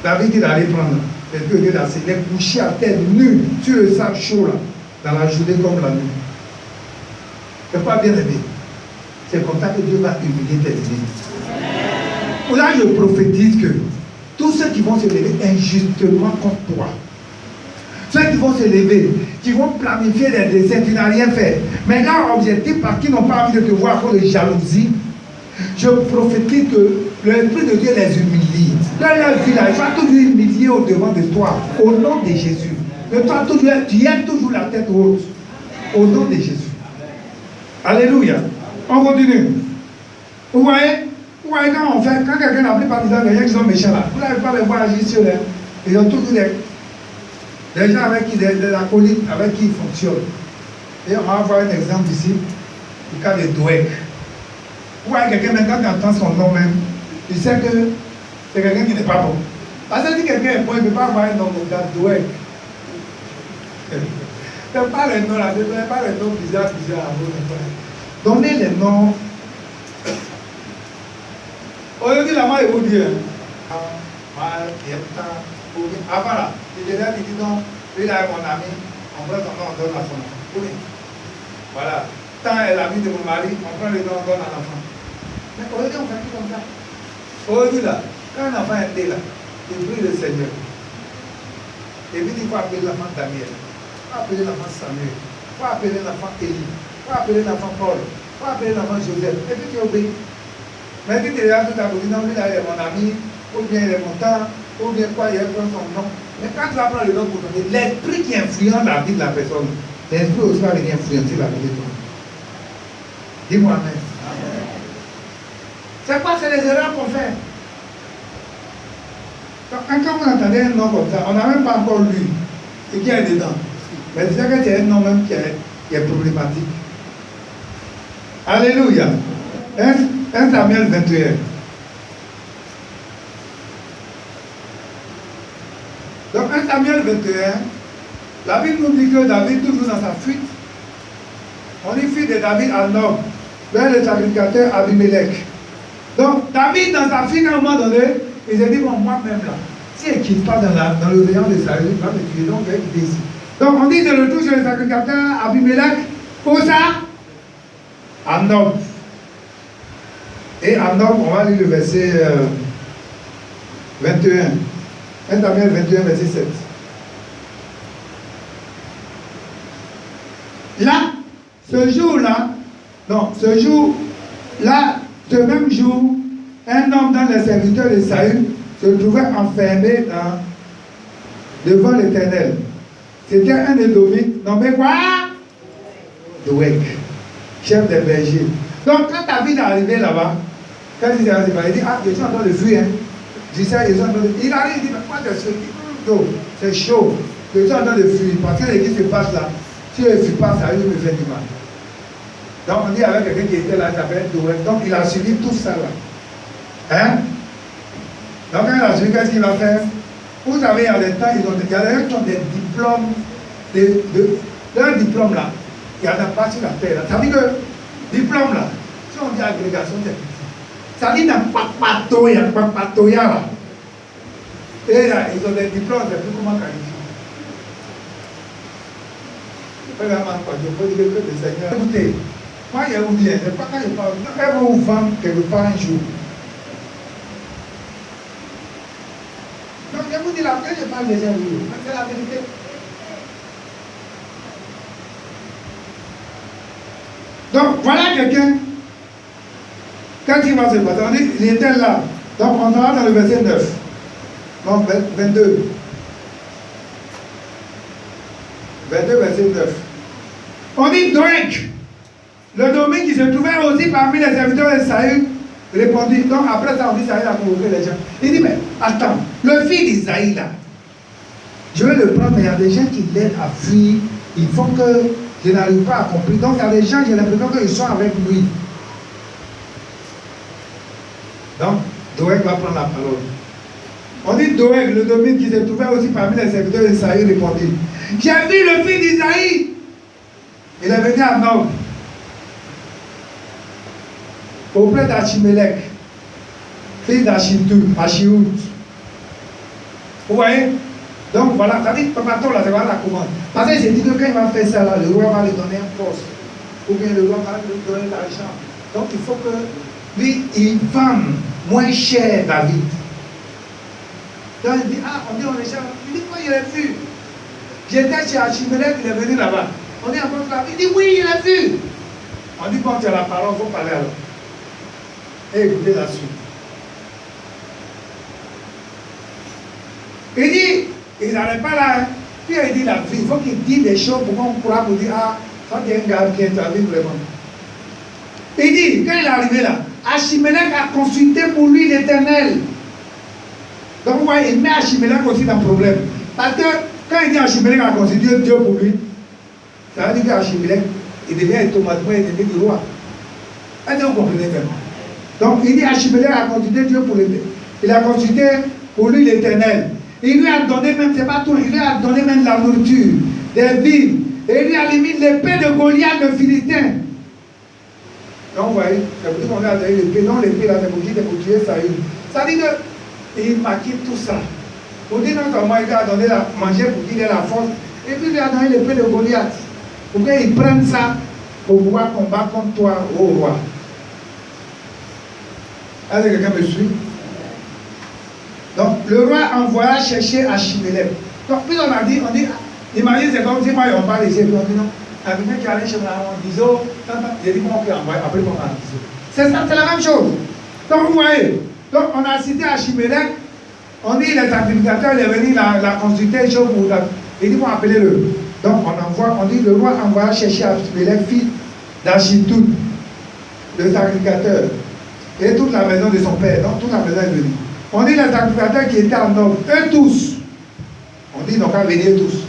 David il allait prendre les curieux là, il est couché à terre nu sur le sable chaud là, dans la journée comme la nuit. C'est pas bien aimé. C'est comme ça que Dieu va humilier tes ennemis. Là, je prophétise que tous ceux qui vont se lever injustement contre toi, ceux qui vont se lever, qui vont planifier des desseins, tu n'as rien fait, mais leur objectif, parce qu'ils n'ont pas envie de te voir à cause de jalousie, je prophétise que l'Esprit de Dieu les humilie. Dans leur vie, là, il va toujours humilier au devant de toi, au nom de Jésus. De toi, tu aimes toujours la tête haute, au nom de Jésus. Alléluia. On continue. Vous voyez? Vous voyez quand on fait, quand quelqu'un n'a plus pas disant les gens qui sont méchants là, vous n'avez pas les voir agir sur les. Ils ont toujours des gens avec qui, des acolytes avec qui ils fonctionnent. Et on va avoir un exemple ici, le cas de Doeg. Vous voyez quelqu'un, même quand tu entends son nom même, tu sais que c'est quelqu'un qui n'est pas bon. Parce que si quelqu'un est bon, il ne peut pas avoir un nom comme ça, Doeg. Ce n'est pas les noms là, ce n'est pas les noms bizarres à vous. Donnez les noms. Aujourd'hui, la main est vous dire. Avant là, il dit non, lui là est mon ami, on prend son nom, on donne à son enfant. Voilà. Tant est l'ami de mon mari, on prend le nom, on donne à l'enfant. Mais aujourd'hui, on fait tout comme ça. Aujourd'hui là, quand un enfant est né là, il prie le Seigneur. Et puis il faut appeler l'enfant Daniel, il faut appeler l'enfant Samuel, il faut appeler l'enfant Élie, il faut appeler l'enfant Paul, il faut appeler l'enfant Joseph. Et puis tu obéis. Mais tu te regardes tout à côté, non, lui là, il est mon ami, ou bien il est mon temps, ou bien quoi, il prend son nom. Mais quand tu vas prendre le nom pour donner, l'esprit qui influence la vie de la personne, l'esprit aussi va venir influencer la vie de toi. Dis-moi Amen. C'est quoi? C'est les erreurs qu'on fait. Donc, quand vous entendez un nom comme ça, on n'a même pas encore lu ce qu'il y a dedans. Mais déjà que c'est un nom même qui est problématique. Alléluia. 1 Samuel 21. Donc 1 Samuel 21, la Bible nous dit que David, toujours dans sa fuite, on y fuit de David à Nob, vers le sacrificateur Abimelech. Donc David, dans sa fuite, à un moment donné, il s'est dit, bon, moi-même là, si il ne quitte pas dans le rayon de Saül, il va me tuer, donc il va être ici. Donc on dit de retour sur le sacrificateur Abimelech, où ça? À Nob. Et en Nob, on va lire le verset 21. 1 Samuel 21, verset 7. Là, ce jour-là, ce même jour, un homme dans les serviteurs de Saül se trouvait enfermé devant l'Éternel. C'était un Édomite nommé quoi? Doeg, chef des bergers. Donc quand David est arrivé là-bas, quand il s'est arrivé, il dit, ah, je suis en train de fuir. Hein. dis ça, ils sont en train de... Il arrive, il dit, mais quoi de ce qui... C'est chaud. Ils sont en train de fuir. Parce que l'église se passe là. Si je ne fuis pas, ça risque de me faire du mal. Donc on dit avec quelqu'un qui était là, il s'appelle Doé. Donc il a suivi tout ça là. Hein? Donc quand il a suivi, qu'est-ce qu'il va faire? Vous savez, il y a des temps, il y a des gens qui ont des diplômes, leur diplôme là, il y en a pas sur la terre. Ça veut dire que diplôme là, si on dit agrégation, c'est petit. Ça veut dire dans Papatoya là. Et là, ils ont des diplômes, c'est plus comment qualifier. Je peux dire que le Seigneur. Écoutez, moi je vous dis, c'est pas quand je parle, elle va vous vendre quelque part un jour. Donc je vous dis là, quand je parle des gens, c'est la vérité. Donc voilà quelqu'un, quand il va se passer, on dit, il était là. Donc on va dans le verset 9. Donc 22. 22, verset 9. On dit Doeg, le domaine qui se trouvait aussi parmi les serviteurs de Saül, répondit. Donc après ça, on dit Saül a convoqué les gens. Il dit, mais attends, le fils d'Isaïe là, je vais le prendre, mais il y a des gens qui l'aident à fuir. Il faut que je n'arrive pas à comprendre. Donc il y a des gens, j'ai l'impression qu'ils sont avec lui. Donc, Doeg va prendre la parole. On dit Doeg, le domaine qui se trouvait aussi parmi les serviteurs de Saül, répondit. J'ai vu le fils d'Isaïe. Il est venu à Nob, auprès d'Achimélec, fils d'Achiout. Vous voyez? Donc voilà, ça dit, papa, là, c'est voilà la commande. Parce que j'ai dit que quand il va faire ça, là, le roi va lui donner un poste. Ou bien le roi va lui donner de l'argent. Donc il faut que lui, il vende moins cher David. Donc il dit, ah, on dit, on est cher. Il dit, quoi, il est vu? J'étais chez Achimélec, il est venu là-bas. On dit encore là, il dit, oui, il a vu. On dit, quand tu as la parole, il faut parler alors. Et écoutez la suite. Il dit, il n'arrête pas là. Hein. Puis il dit la vie, il faut qu'il dise des choses pour qu'on pourra vous dire, ah, ça c'est un gars qui est ta vie vraiment. Il dit, quand il est arrivé là, Achimélec a consulté pour lui l'Éternel. Donc vous voyez, il met Achimélec aussi dans le problème. Parce que quand il dit Achimélec a consulté Dieu pour lui, ça veut dire qu'Achimélec, il devient automatiquement ennemi du roi. Est-ce que vous comprenez vraiment? Donc il dit Achimélec a consulté Dieu pour l'Éternel. Il a consulté pour lui l'Éternel. Il lui a donné même, c'est pas tout, il lui a donné même la nourriture, des vivres. Et il lui a limité l'épée de Goliath, le Philistin. Donc vous voyez, c'est pour ça qu'on a donné l'épée. Non, l'épée là, c'est pour tuer Saül. Ça dit qu'il maquille tout ça. Pour dire non seulement il lui a donné la manger pour qu'il ait la force, et puis il lui a donné l'épée de Goliath. Pour qu'il prenne ça pour pouvoir combattre contre toi, ô roi. Est-ce que quelqu'un me suit? Donc le roi envoya chercher Achimélec. Donc puis on dit, imagine c'est comme si moi on parle ici, puis on dit non, quelqu'un qui allait chez moi, on dit oh, j'ai dit comment on peut envoyer, après on va dire. C'est ça, c'est la même chose. Donc vous voyez, donc on a cité Achimélec, on dit les sacrificateurs, il est venu la consulter, il dit bon appelez-le. Donc on dit le roi envoya chercher Achimélec, fils d'Achitout, le sacrificateur, et toute la maison de son père, donc toute la maison est venue. On dit les sacrificateurs qui étaient en homme, eux tous. On dit donc à venir tous.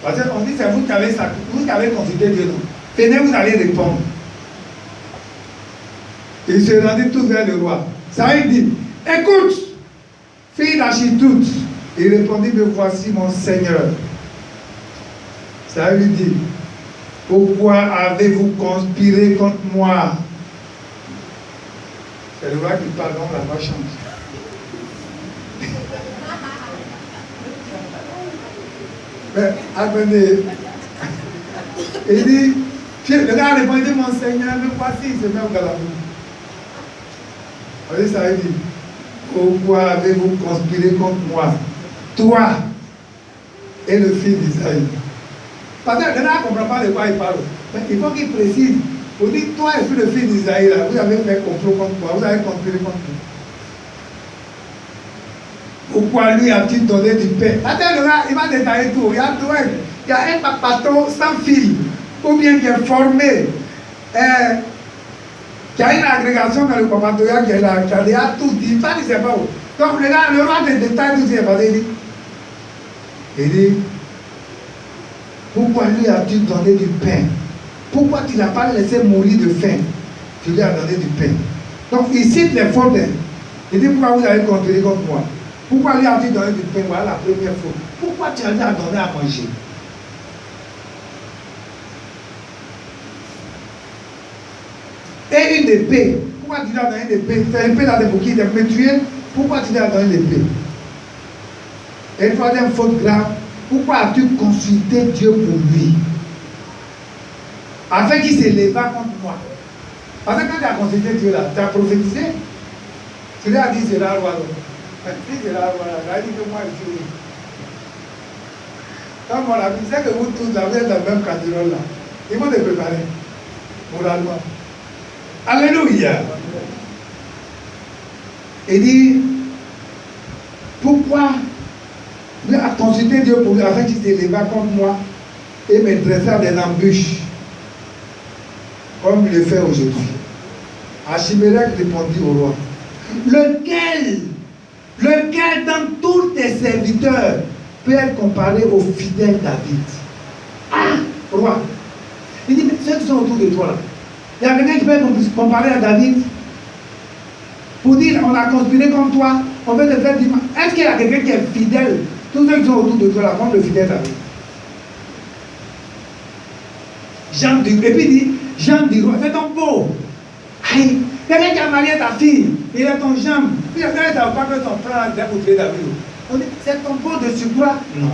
Parce qu'on dit c'est vous qui avez consulté Dieu. Non. Venez, vous allez répondre. Ils se rendaient tous vers le roi. Ça il dit, écoute, fille d'Achitout. Il répondit, me voici mon Seigneur. Ça lui dit, pourquoi avez-vous conspiré contre moi? C'est le roi qui parle, donc la voix change. Mais attendez, il dit, le gars a répondu, mon Seigneur, me voici, il se met au galabou. Vous voyez, ça veut dire, pourquoi avez-vous conspiré contre moi, toi et le fils d'Isaïe? Parce que le gars ne comprend pas de quoi il parle. Mais il faut qu'il précise. Vous dites, toi et puis le fils d'Isaïe, vous avez fait complot contre moi, vous avez conspiré contre moi. Pourquoi lui a-t-il donné du pain? Attends, le gars, il va détailler tout. Il y a un papato sans fil, ou bien qui est formé qui a une agrégation dans le commandant qui est là, qui a déjà tout dit, pas dit c'est pas où. Donc le roi des détails, tout ce qu'il il dit, pourquoi lui as-tu donné du pain? Pourquoi tu n'as pas laissé mourir de faim? Tu lui as donné du pain. Donc il cite les fautes. Il dit, pourquoi vous avez contré contre moi? Pourquoi lui as-tu donné du pain? Voilà la première faute. Pourquoi tu as donné à manger? Et une épée. Pourquoi tu lui as donné une épée? C'est l'épée là de pour qui il me tuer. Pourquoi tu lui as donné l'épée? Et une troisième faute grave. Pourquoi as-tu consulté Dieu pour lui? Afin qu'il s'élève contre moi. Parce que quand tu as consulté Dieu là, tu as prophétisé. Tu lui as dit c'est là, roi. Si c'est là, roi, il a dit que moi je suis. Quand mon ami, c'est que vous tous là, vous êtes dans le même candidat là. Il faut te préparer. Moralement. Alléluia. Il dit, pourquoi il a consulté Dieu pour lui afin qu'il s'élève contre moi et me dressa des embûches, comme il le fait aujourd'hui. Achimélec répondit au roi, lequel dans tous tes serviteurs peut être comparé au fidèle David? Ah, roi. Il dit, mais ceux qui sont autour de toi là, il y a quelqu'un qui peut être comparé à David? Pour dire, on a conspiré contre toi, on veut te faire du mal. Est-ce qu'il y a quelqu'un qui est fidèle? Tous ceux qui sont autour de toi là, comme le fidèle David. Et puis il dit, Jean dit, c'est ton beau. Aïe, quelqu'un qui a marié ta fille, il est ton jambe. Puis il ne savent pas que son frère a pour tuer David. On dit, c'est ton beau de surcroît? Non.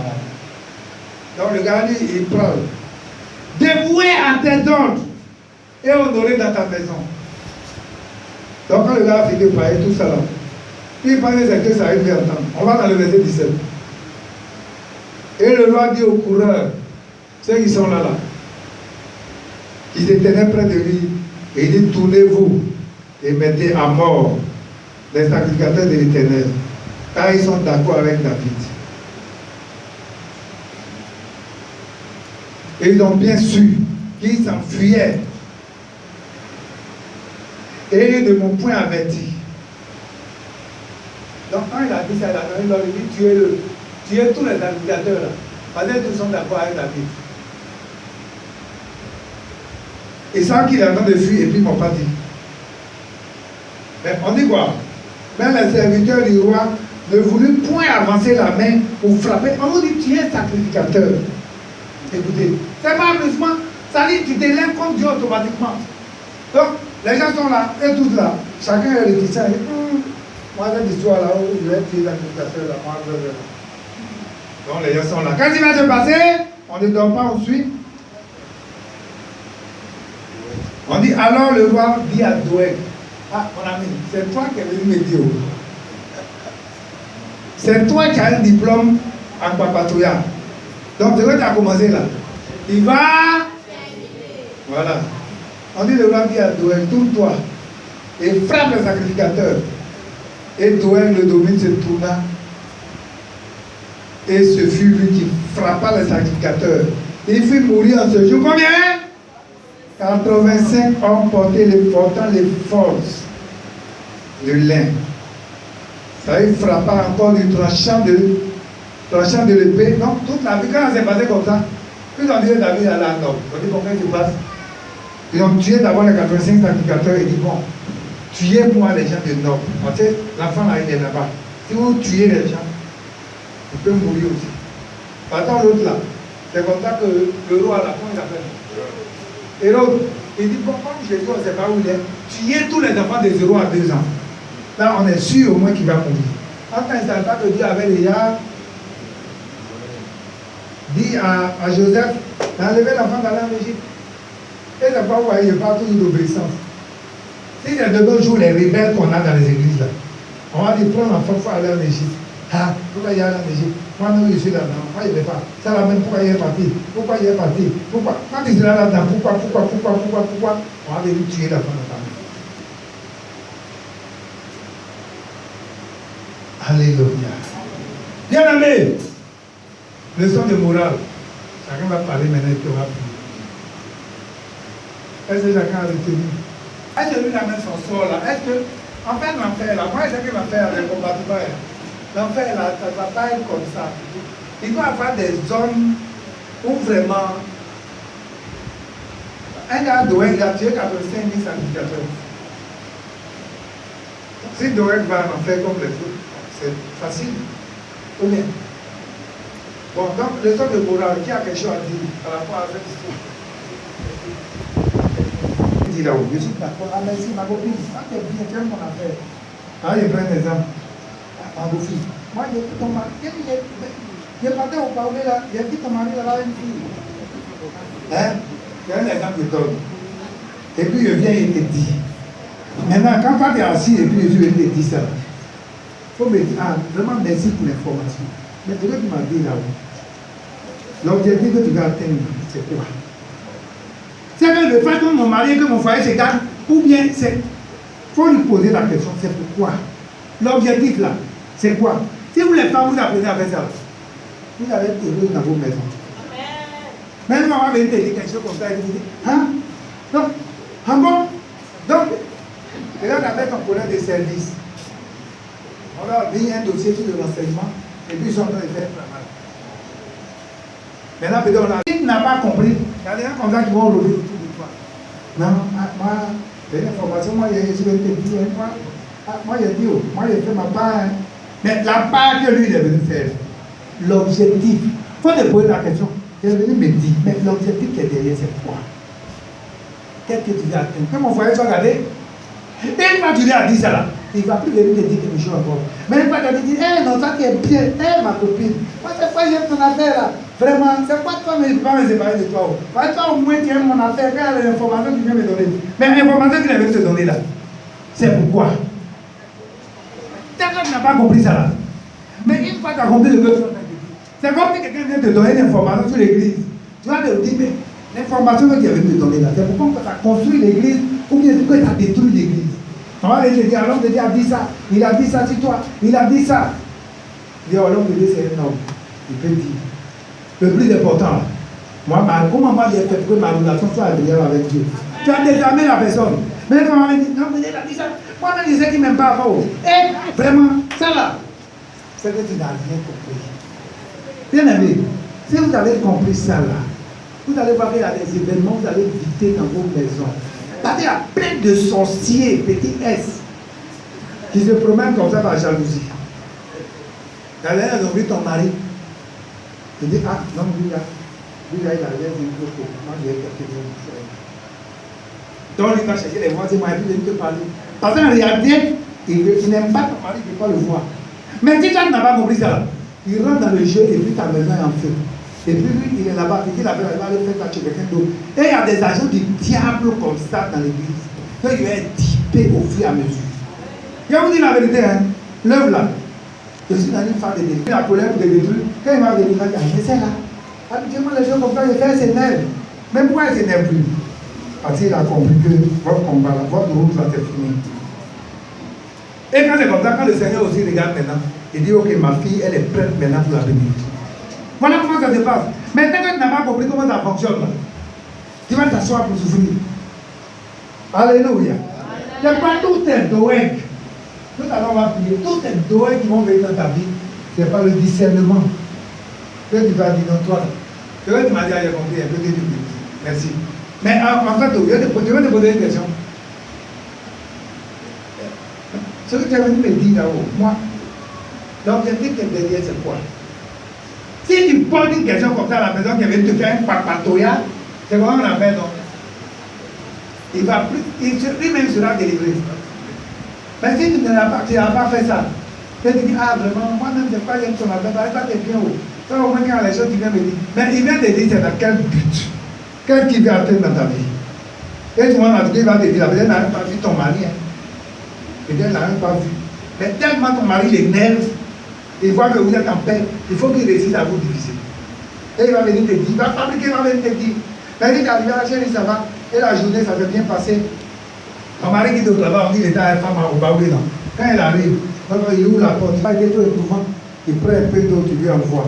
Donc le gars dit, il parle. Dévoué à tes ordres et honoré dans ta maison. Donc quand le gars a fini de parler tout ça là, il parlait c'est que ça arrive à entendre. On va dans le verset 17. Et le roi dit aux coureurs, ceux qui sont là, qui se tenaient près de lui, et il dit, tournez-vous et mettez à mort les sacrificateurs de l'Éternel, car ils sont d'accord avec David. Et ils ont bien su qu'ils s'enfuyaient. Et ils ne m'ont point averti. Donc quand il a dit ça, il leur a dit, tuez-le. Tuez tous les sacrificateurs là. Parce que tous sont d'accord avec David. Et ça qu'il est en train de fuir, et puis ils ne m'ont pas dit. Mais on dit quoi? Même les serviteurs du roi ne voulaient point avancer la main pour frapper. On nous dit, tu es sacrificateur. Écoutez, c'est pas amusement. Ça dit, tu t'élèves contre Dieu automatiquement. Donc, les gens sont là, et tous là. Chacun est réticent. Moi, cette histoire là, où je vais tuer sacrificateur là, moi, je vais là. Donc, les gens sont là. Qu'est-ce qui va se passer? On ne dort pas, on suit. On dit, alors le roi dit à Doeg, ah, mon ami, c'est toi qui es venu me dire. C'est toi qui as un diplôme en Papatouya. Donc, c'est toi qui as commencé là. Il va. Voilà. On dit, le roi dit à Doeg, tourne-toi et frappe le sacrificateur. Et Doeg, le domine, se tourna. Et ce fut lui qui frappa le sacrificateur. Il fit mourir en ce jour. Combien? 85 hommes portant les forces de lin. Ça il frappa encore du tranchant de l'épée. Donc toute la vie, quand ça s'est passé comme ça, ils ont dit David à la noble. On dit combien tu passes? Ils ont tué d'abord les 85 sacrificateurs et dit bon, tuez-moi les gens de noble. Tu sais, l'enfant là, il est là-bas. Si vous tuez les gens, vous pouvez mourir aussi. Attends l'autre là. C'est comme ça que le roi là, comment il appelle? Et l'autre, il dit, bon, comme Jésus, on ne sait pas où il est, tuez tous les enfants de 0 à 2 ans. Là, on est sûr au moins qu'il va mourir. Quand il ne savait pas que Dieu avait déjà dit à Joseph d'enlever l'enfant d'aller en Égypte. Et c'est pas vous voyez, il parle toujours d'obéissance. Si c'est de nos jours les rebelles qu'on a dans les églises là, on va dire, prends l'enfant, il faut aller en Égypte. Ah, pourquoi il y a en Égypte? Moi, non, je suis là-dedans. Pourquoi il n'est pas? Ça va même, pourquoi il est parti? Pourquoi il est parti? Pourquoi? Quand il sera là-dedans, pourquoi? On va venir tuer la femme de famille. Alléluia. Bien aimé, leçon de morale. Chacun va parler maintenant et puis on va prier. Est-ce que chacun a retenu? Est-ce que lui amène son sort là? Est-ce que, en fait, l'enfer là, moi je sais que l'enfer, les combattants, l'enfer là, ça ne va pas être comme ça. Il doit y avoir des zones où vraiment, un gars Doeg, il a tué 85 000 sacrificateurs. Si Doeg va en enfer comme les autres, c'est facile. Ou bien. Bon, donc, le son de Bora, qui a quelque chose à dire par rapport à cette histoire? Il dit là-haut, je suis d'accord. Ah, merci, ma copine, ça t'es bien, tu aimes mon affaire. Ah, je prends un exemple. Ma copine, moi, j'ai pris ton mari, j'ai parti au parler là, j'ai pris ton mari là, une fille. Hein? C'est un exemple que je donne. Et puis, je viens et te dis. Maintenant, quand tu es assis et puis je viens te dire ça, il faut me dire, ah, vraiment merci pour l'information. Mais ce que tu m'as dit là-haut, l'objectif que tu vas atteindre, c'est quoi? C'est que le fait que mon mari et que mon foyer se gagne, ou bien c'est. Il faut lui poser la question, c'est pourquoi? L'objectif là, c'est quoi? Si vous les femmes, vous apprenez à faire ça, vous allez être heureux dans vos maisons. Même maman vient te dire quelque chose comme ça, elle dit, hein? Donc, en bon? Donc, regarde avec ton collègue de service. On va venir un dossier sur le renseignement, et puis ils sont en train de faire un travail. Maintenant, peut-être on a. Si tu n'as pas compris, il y a des gens comme ça qui vont rouler autour de toi. Non, moi, j'ai une information, moi, je vais te dire, moi, j'ai dit, moi, j'ai fait ma part. Hein. Mais la part que lui, il est venu faire, l'objectif, il faut te poser la question. Il est venu me dire, mais l'objectif qui est derrière, c'est quoi? Qu'est-ce que tu veux atteindre? Quand mon foyer soit regardé, et une fois que tu lui as dit ça là, il ne va plus venir te dire quelque chose encore. Mais une fois que tu dis, hé, non, ça qui est bien, hé, ma copine, moi, c'est quoi j'aime ton affaire là? Vraiment, c'est quoi toi, mais je ne peux pas me séparer de toi. Parce que toi, au moins, tu aimes mon affaire, quand il y a l'information que tu viens me donner. Mais l'information qu'il vient te donner là, c'est pourquoi? Peut-être que tu n'as pas compris ça là. Mais une fois que tu as compris le que c'est comme si quelqu'un vient te donner une information sur l'église. Tu vas te dire, mais l'information que tu as venu te donner là, c'est pourquoi tu as construit l'église ou bien pourquoi tu as détruit l'église. On va te dire, l'homme de Dieu a dit ça, il a dit ça sur toi, il a dit ça. Il dit, oh, l'homme de Dieu c'est un homme. Il peut dire. Le plus important, moi, comment moi j'ai fait pour que ma relation soit agréable avec Dieu? Tu as désarmé la personne. Mais quand on m'a dit, non, mais il a dit ça. Moi-même, je sais qu'il ne m'aime pas fort. Et vraiment, ça là, c'est que tu n'as rien compris. Bien aimé, si vous avez compris ça là, vous allez voir qu'il y a des événements, vous allez visiter dans vos maisons. Parce qu'il y a plein de sorciers, petit S, qui se promènent comme ça par jalousie. D'ailleurs, ils ont vu ton mari. Il dit, ah, non, lui là, il a l'air d'une photo. Moi, il y a quelqu'un d'autre. Donc, il va chercher les voisins, moi, il vient te parler. Parce qu'en réalité, il n'aime pas ton mari, il ne peut pas le voir. Mais si tu n'as pas compris ça, il rentre dans le jeu et puis ta maison est en feu. Et puis lui, il est là-bas, il va aller faire ça chez quelqu'un d'autre. Et il y a des agents du diable comme ça dans l'église. Donc, il va être typé au fur et à mesure. Je vais vous dire la vérité, hein. L'œuvre là. Je suis dans une phase de détruire. La colère de détruire. Quand il m'a dit, il a dit, mais c'est là. Habituellement, les gens comme ça, ils font s'énervent. Même pourquoi ils s'énervent plus? Parce qu'il a compris que votre combat, votre route va être finie. Et quand c'est comme ça, quand le Seigneur aussi regarde maintenant, il dit, ok, ma fille, elle est prête maintenant pour la bénédiction. Voilà comment ça se passe. Maintenant que tu n'as pas compris comment ça fonctionne, là, tu vas t'asseoir pour souffrir. Alléluia. C'est pas tout est Doeg. Tout à l'heure, on va prier. Tout est Doeg qui vont venir dans ta vie. Ce n'est pas le discernement. Que tu vas dire, non, toi, tu m'as dit, j'ai compris, un peu de merci. Mais en fait, je vais te poser une question. Ce que tu as venu me dire là-haut, moi, l'objectif qui est derrière, c'est quoi? Si tu poses une question comme ça à la maison qui vient te faire un papatoya, c'est comment on appelle, non? Il va plus, lui-même sera délivré. Mais si tu n'as pas fait ça, tu te dis, ah vraiment, moi-même, je n'ai pas j'aime ton affaire, ça va être bien haut. Ça, au moins, quand les choses, tu viens me dire. Mais il vient te dire, c'est dans quel but? Qu'est-ce qu'il veut atteindre dans ta vie? Et souvent, il va te dire, peut-être n'a même pas vu ton mari. Hein. Peut-être n'a même pas vu. Mais tellement ton mari l'énerve, il voit que vous êtes en paix, il faut qu'il réussisse à vous diviser. Et il va venir te dire, il va fabriquer, il va venir te dire. Mais il est arrivé à la chérie, ça va. Et la journée, ça s'est bien passé. Mon mari qui est au travail, on dit, il était à la femme au Baoulé, non. Quand il arrive, il ouvre la porte, il va être trop éprouvant, il prend un peu d'eau, tu lui envoies.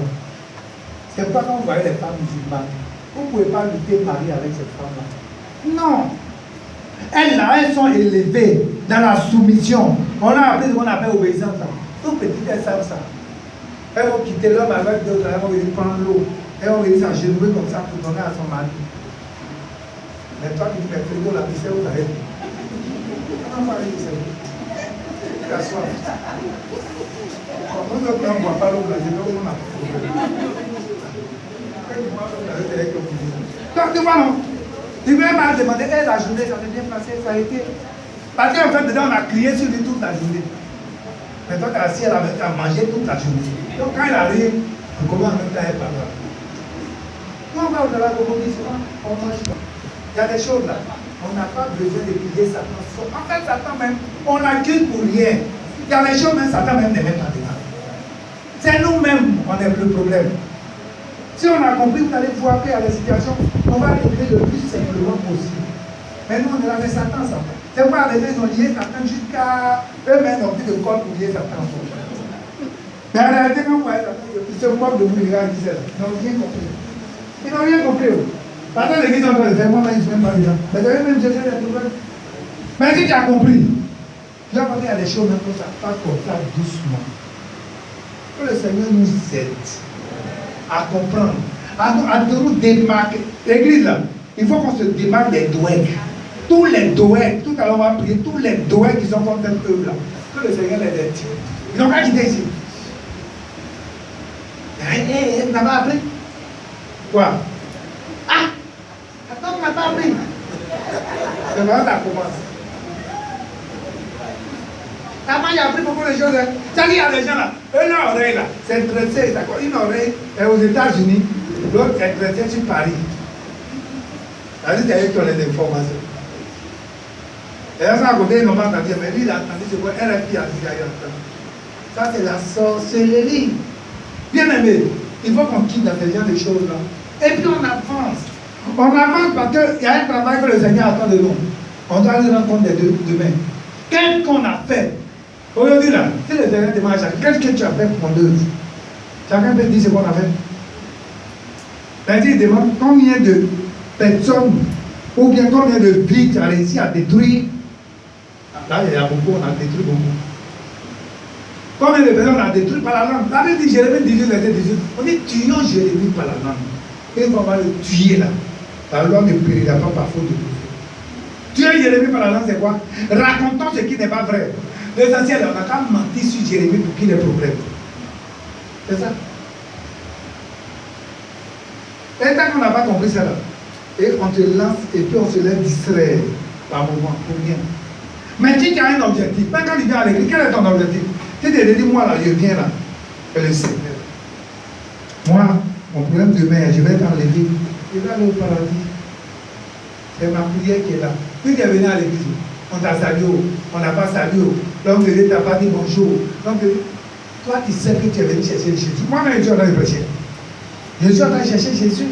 C'est pas quand vous voyez les femmes musulmanes. Vous ne pouvez pas lutter marier avec cette femme-là. Non. Elles là, elles sont élevées dans la soumission. On a appris ce qu'on appelle obéissance. Tout petit, elles savent ça. Elles vont quitter l'homme avec d'autres, elles vont venir prendre l'eau. Elles vont venir s'agenouiller comme ça pour donner à son mari. Mais toi qui dis, mais frigo, la piscine, vous avez. On va aller ici. Tu as soif. Nous autres, on ne boit pas l'eau, là, c'est là où on a problème. Donc, tu vois, non? Tu veux mal demander, la journée, ça s'est bien passé, ça a été. Parce qu'en fait, dedans, on a crié sur lui toute la journée. Mais toi, tu as assis à la main, tu as mangé toute la journée. Donc, quand il arrive, on commence à mettre par là. Quand on va au-delà, comme on dit souvent, on mange pas. Il y a des choses là. On n'a pas besoin de plier Satan. En fait, Satan même, on l'accuse pour rien. Il y a des choses même, Satan même ne met pas dedans. C'est nous-mêmes qu'on est le problème. Si on a compris, vous allez voir qu'il y a des situations, on va régler le plus simplement possible. Mais nous, on est là, mais Satan. C'est pourquoi les gens ils ont lié Satan jusqu'à eux-mêmes n'ont plus de corps pour lier Satan. Mais en réalité, quand vous voyez Satan, ils se moquent de vous, les gars, ils n'ont rien compris. Ils n'ont rien compris. Parce que l'église est en train de faire, moi, ils ne sont même pas dedans. Mais eux-mêmes, je sais les problèmes. Mais si tu as compris, tu vas voir qu'il y a des choses même comme ça, pas comme ça, doucement. Que le Seigneur nous aide à comprendre, à nous démarquer. L'église là, il faut qu'on se démarque des douègues. Tous les douègues, tout à l'heure on va prier, tous les douègues qui sont contre eux là, que le Seigneur les aide. Ils n'ont pas quitté ici. On n'a pas appris. Quoi? Ah! Attends, on n'a pas appris. C'est vraiment ça commence. Avant, il y a appris beaucoup de choses. Ça dit, il y a des gens là, une oreille là, c'est dressé, d'accord. Une oreille est aux États-Unis, l'autre est dressée sur Paris. Ça dit, c'est eux qui ont les informations. Et là, ça à côté, ils n'ont pas entendu, mais lui, il a entendu ce que RFI a dit ailleurs. Ça, c'est la sorcellerie. Bien aimé, il faut qu'on quitte dans ce genre de choses là. Et puis on avance. On avance parce qu'il y a un travail que le Seigneur attend de nous. On doit aller rendre compte des deux demain. Qu'est-ce qu'on a fait? Aujourd'hui là, si le Seigneur demande à chacun, qu'est-ce que tu as fait pour mon œuvre? Chacun peut dire ce qu'on a fait. C'est-à-dire, il demande combien de personnes ou bien combien de vies tu as réussi à détruire. Là, il y a beaucoup, on a détruit beaucoup. Combien de personnes on a détruit par la langue? La Bible dit Jérémie 18, verset 18. On dit tuons Jérémie par la langue. Et on va le tuer là. La loi ne périra pas par faute de tout. Tuer Jérémie par la langue, c'est quoi? Racontons ce qui n'est pas vrai. L'essentiel, on n'a qu'à mentir sur Jérémie pour qu'il ait problème. C'est ça. Et tant qu'on n'a pas compris ça là, et on te lance et puis on se laisse distraire par moment, pour rien. Mais si tu as un objectif, même quand tu viens à l'église, quel est ton objectif? Si tu te dis, moi là, je viens là, et le Seigneur. Moi, mon problème demain, je vais être enlevé. Je vais aller au paradis. C'est ma prière qui est là. Puis tu es venu à l'église, on t'a salué, on n'a pas salué. L'homme de Dieu t'a pas dit bonjour. Donc, toi, tu sais que tu es venu chercher Jésus. Moi-même, je suis en train de prêcher. Je suis en train de chercher Jésus.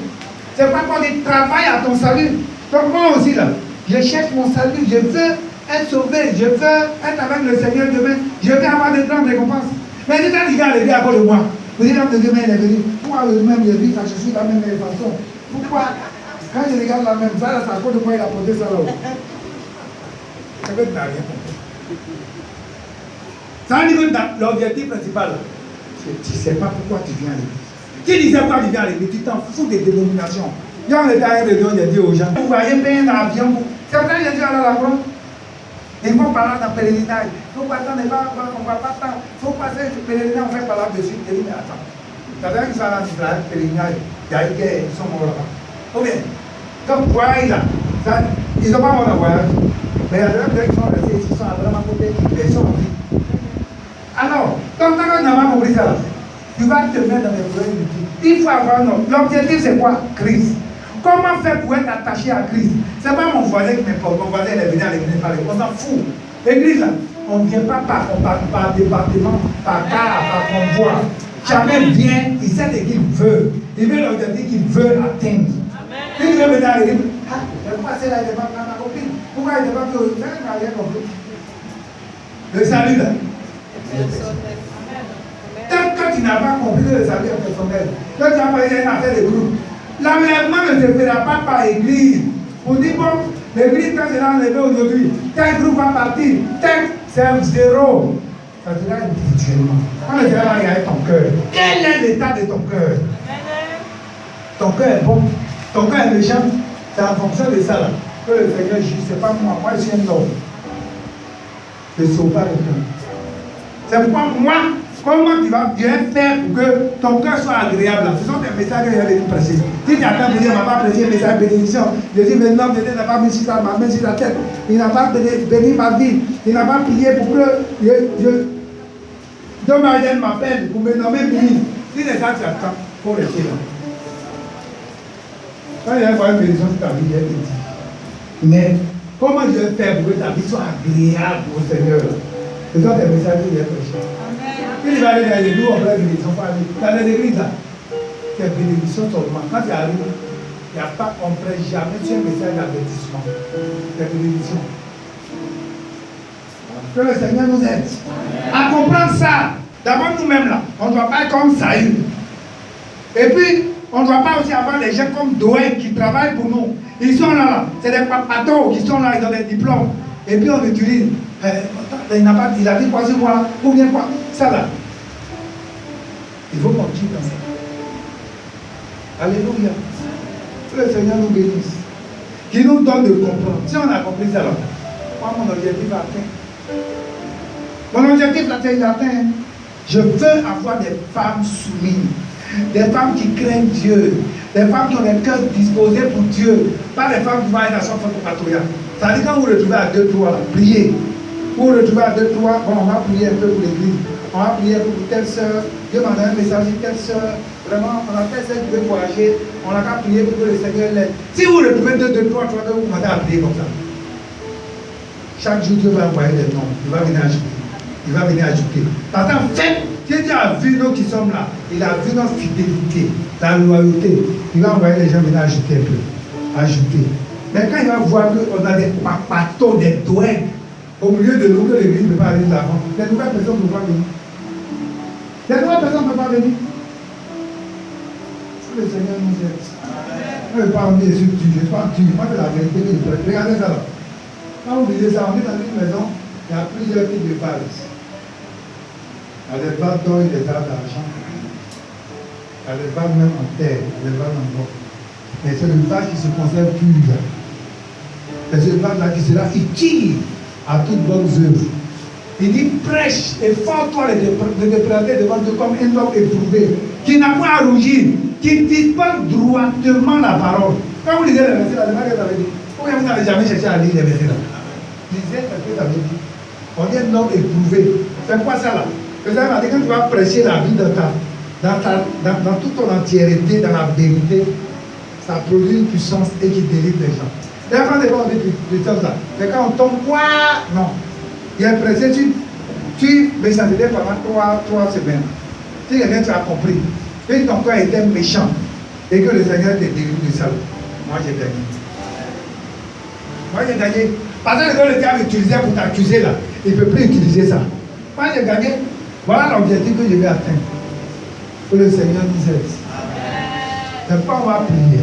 C'est pas qu'on travaille à ton salut. Donc, moi aussi, là, je cherche mon salut. Je veux être sauvé. Je veux être avec le Seigneur demain. Je veux avoir de grandes récompenses. Mais si tu as dit à l'église à cause de moi, vous dites, l'homme de Dieu, il est venu. Pourquoi lui-même, il vit, je suis de la même façon? Pourquoi? Quand je regarde la même, ça, c'est à cause de moi, il a posé ça là-haut. Ça veut dire rien compris. Ça veut dire que l'objectif principal, tu ne sais pas pourquoi tu viens à l'église. Tu disais pourquoi tu viens à l'église, tu t'en fous des dénominations. Il y a un état de Dieu, il a dit aux gens, vous voyez payer un avion. C'est pour ça que j'ai dit à la croix. Ils vont parler dans le pèlerinage. Il faut pas attendre, on ne va pas attendre. Il faut passer le pèlerinage, on fait par là-dessus. Il dit, mais attends. Ça veut dire qu'ils sont là, le pèlerinage. Il y a une guerre, ils sont morts là-bas. Ou bien, comme voyage là, ils n'ont pas mort dans le voyage. Mais il y a des gens qui sont restés ici, ils sont vraiment à côté, ils sont en vie. Alors, comme tant qu'on n'a pas compris ça, tu vas te mettre dans les problèmes inutiles. Il faut avoir un homme. L'objectif, c'est quoi? Christ. Comment faire pour être attaché à Christ? Ce n'est pas mon voisin qui m'importe. Mon voisin, il est venu à l'église parler. On s'en fout. L'église, là, on ne vient pas par département, par car, par convoi. Chacun vient, il sait ce qu'il veut. Il veut l'objectif qu'il veut atteindre. Si tu veux venir à l'église, pourquoi celle-là n'est pas ma copine? Pourquoi elle n'est pas plus? Ça n'a rien compris. Le salut, là. Tant que tu n'as pas compris le salut personnel, quand tu as pas une affaire de groupe, l'enlèvement ne se fera pas par église. Pour dire, bon, L'église, quand c'est enlevé aujourd'hui, tel groupe va partir, c'est zéro. Ça sera individuellement. Quand le Seigneur va regarder ton cœur, quel est l'état de ton cœur? Ton cœur est bon, ton cœur est méchant. C'est en fonction de ça là que le Seigneur juge. C'est pas moi, moi je suis un homme. Je ne sauve pas le cœur. C'est pourquoi moi, comment tu vas bien faire pour que ton cœur soit agréable? Ce sont des messages que je vais venir prêcher. Si tu attends de dire, on va pas prêcher un message de bénédiction. Je dis, mais non, Dieu n'a pas mis sur ma main sur la tête. Il n'a pas béni ma vie. Il n'a pas prié pour que Dieu m'appelle pour me nommer ministre. Si les gens t'attendent, il faut rester là. Quand il y a une bénédiction sur ta vie, il y a dit. Mais comment je vais faire pour que ta vie soit agréable au Seigneur? Ce sont des messages que je vais prêcher. Quand il va aller dans les églises, on va bénédiction. Dans les églises, là, c'est bénédiction seulement. Quand tu arrives, il n'y a pas, on ne prêche jamais sur un message d'avertissement. C'est bénédiction. Que le Seigneur nous aide à comprendre ça. D'abord, nous-mêmes, là, on ne doit pas être comme Saül. Et puis, on ne doit pas aussi avoir des gens comme Doeg qui travaillent pour nous. Ils sont là. C'est des papatos qui sont là, ils ont des diplômes. Et puis, on utilise. Il a dit quoi sur moi, ou bien quoi? Ça là. Il faut continuer dans ça. Alléluia. Que le Seigneur nous bénisse. Qui nous donne de comprendre. Si on a compris ça là, moi, mon objectif est atteint. Mon objectif est atteint. Je veux avoir des femmes soumises. Des femmes qui craignent Dieu. Des femmes qui ont le cœur disposé pour Dieu. Pas des femmes qui vont être à chaque fois pour patrouiller. Ça dit quand vous vous retrouvez à 2-3, priez. Vous vous retrouvez à 2-3, bon, on va prier un peu pour l'église. On va prier pour telle soeur. Dieu m'a donné un message sur telle soeur. Vraiment, on a telle soeur qui veut voyager. On n'a qu'à prier pour que le Seigneur l'aide. Si vous vous retrouvez 2-3, vous commencez à prier comme ça. Chaque jour, Dieu va envoyer des noms. Il va venir ajouter. Il va venir ajouter. Parce qu'en fait, Dieu a vu nous qui sommes là. Il a vu notre fidélité, la loyauté. Il va envoyer les gens venir ajouter un peu. Ajouter. Mais quand il va voir qu'on a des papatos, des douecs, au milieu de nous, que l'église ne peut pas aller de l'avant, les nouvelles personnes ne peuvent pas venir. Les nouvelles personnes ne peuvent pas venir. Que le Seigneur nous aide. On ne veut pas emmener Jésus tu. Je ne pas tu. Moi, c'est la vérité que je prêche. Regardez ça là. Quand vous lisez ça, on est dans une maison, il y a plusieurs types de vases. Il y a des vases d'or et des vases d'argent. Il y a des vases même en terre, des vases en bois. Mais c'est le vase qui se conserve pur. C'est ce vase-là qui sera utile à toutes bonnes œuvres. Il dit prêche et force-toi de te présenter devant Dieu comme un homme éprouvé, qui n'a pas à rougir, qui dispose droitement la parole. Quand vous lisez les versets là, c'est ce que ça veut dire. Pourquoi vous n'avez jamais cherché à lire les versets là? Lisez ce que ça veut dire. On dit un homme éprouvé. C'est quoi ça là? Que ça veut dire quand tu vas prêcher la vie dans toute ton entièreté, dans la vérité, ça produit une puissance et qui délivre les gens. D'ailleurs, quand on dit puissance là, c'est quand on tombe, quoi? Non. Il y a un prêché, tu méchancetais pendant 3 semaines. Si quelqu'un tu as compris, et ton cœur était méchant, et que le Seigneur te délivre de ça, moi j'ai gagné. Moi j'ai gagné. Parce que le diable utilisait pour t'accuser là, il ne peut plus utiliser ça. Moi j'ai gagné. Voilà l'objectif que je vais atteindre. Que le Seigneur nous aide. C'est pas on va prier.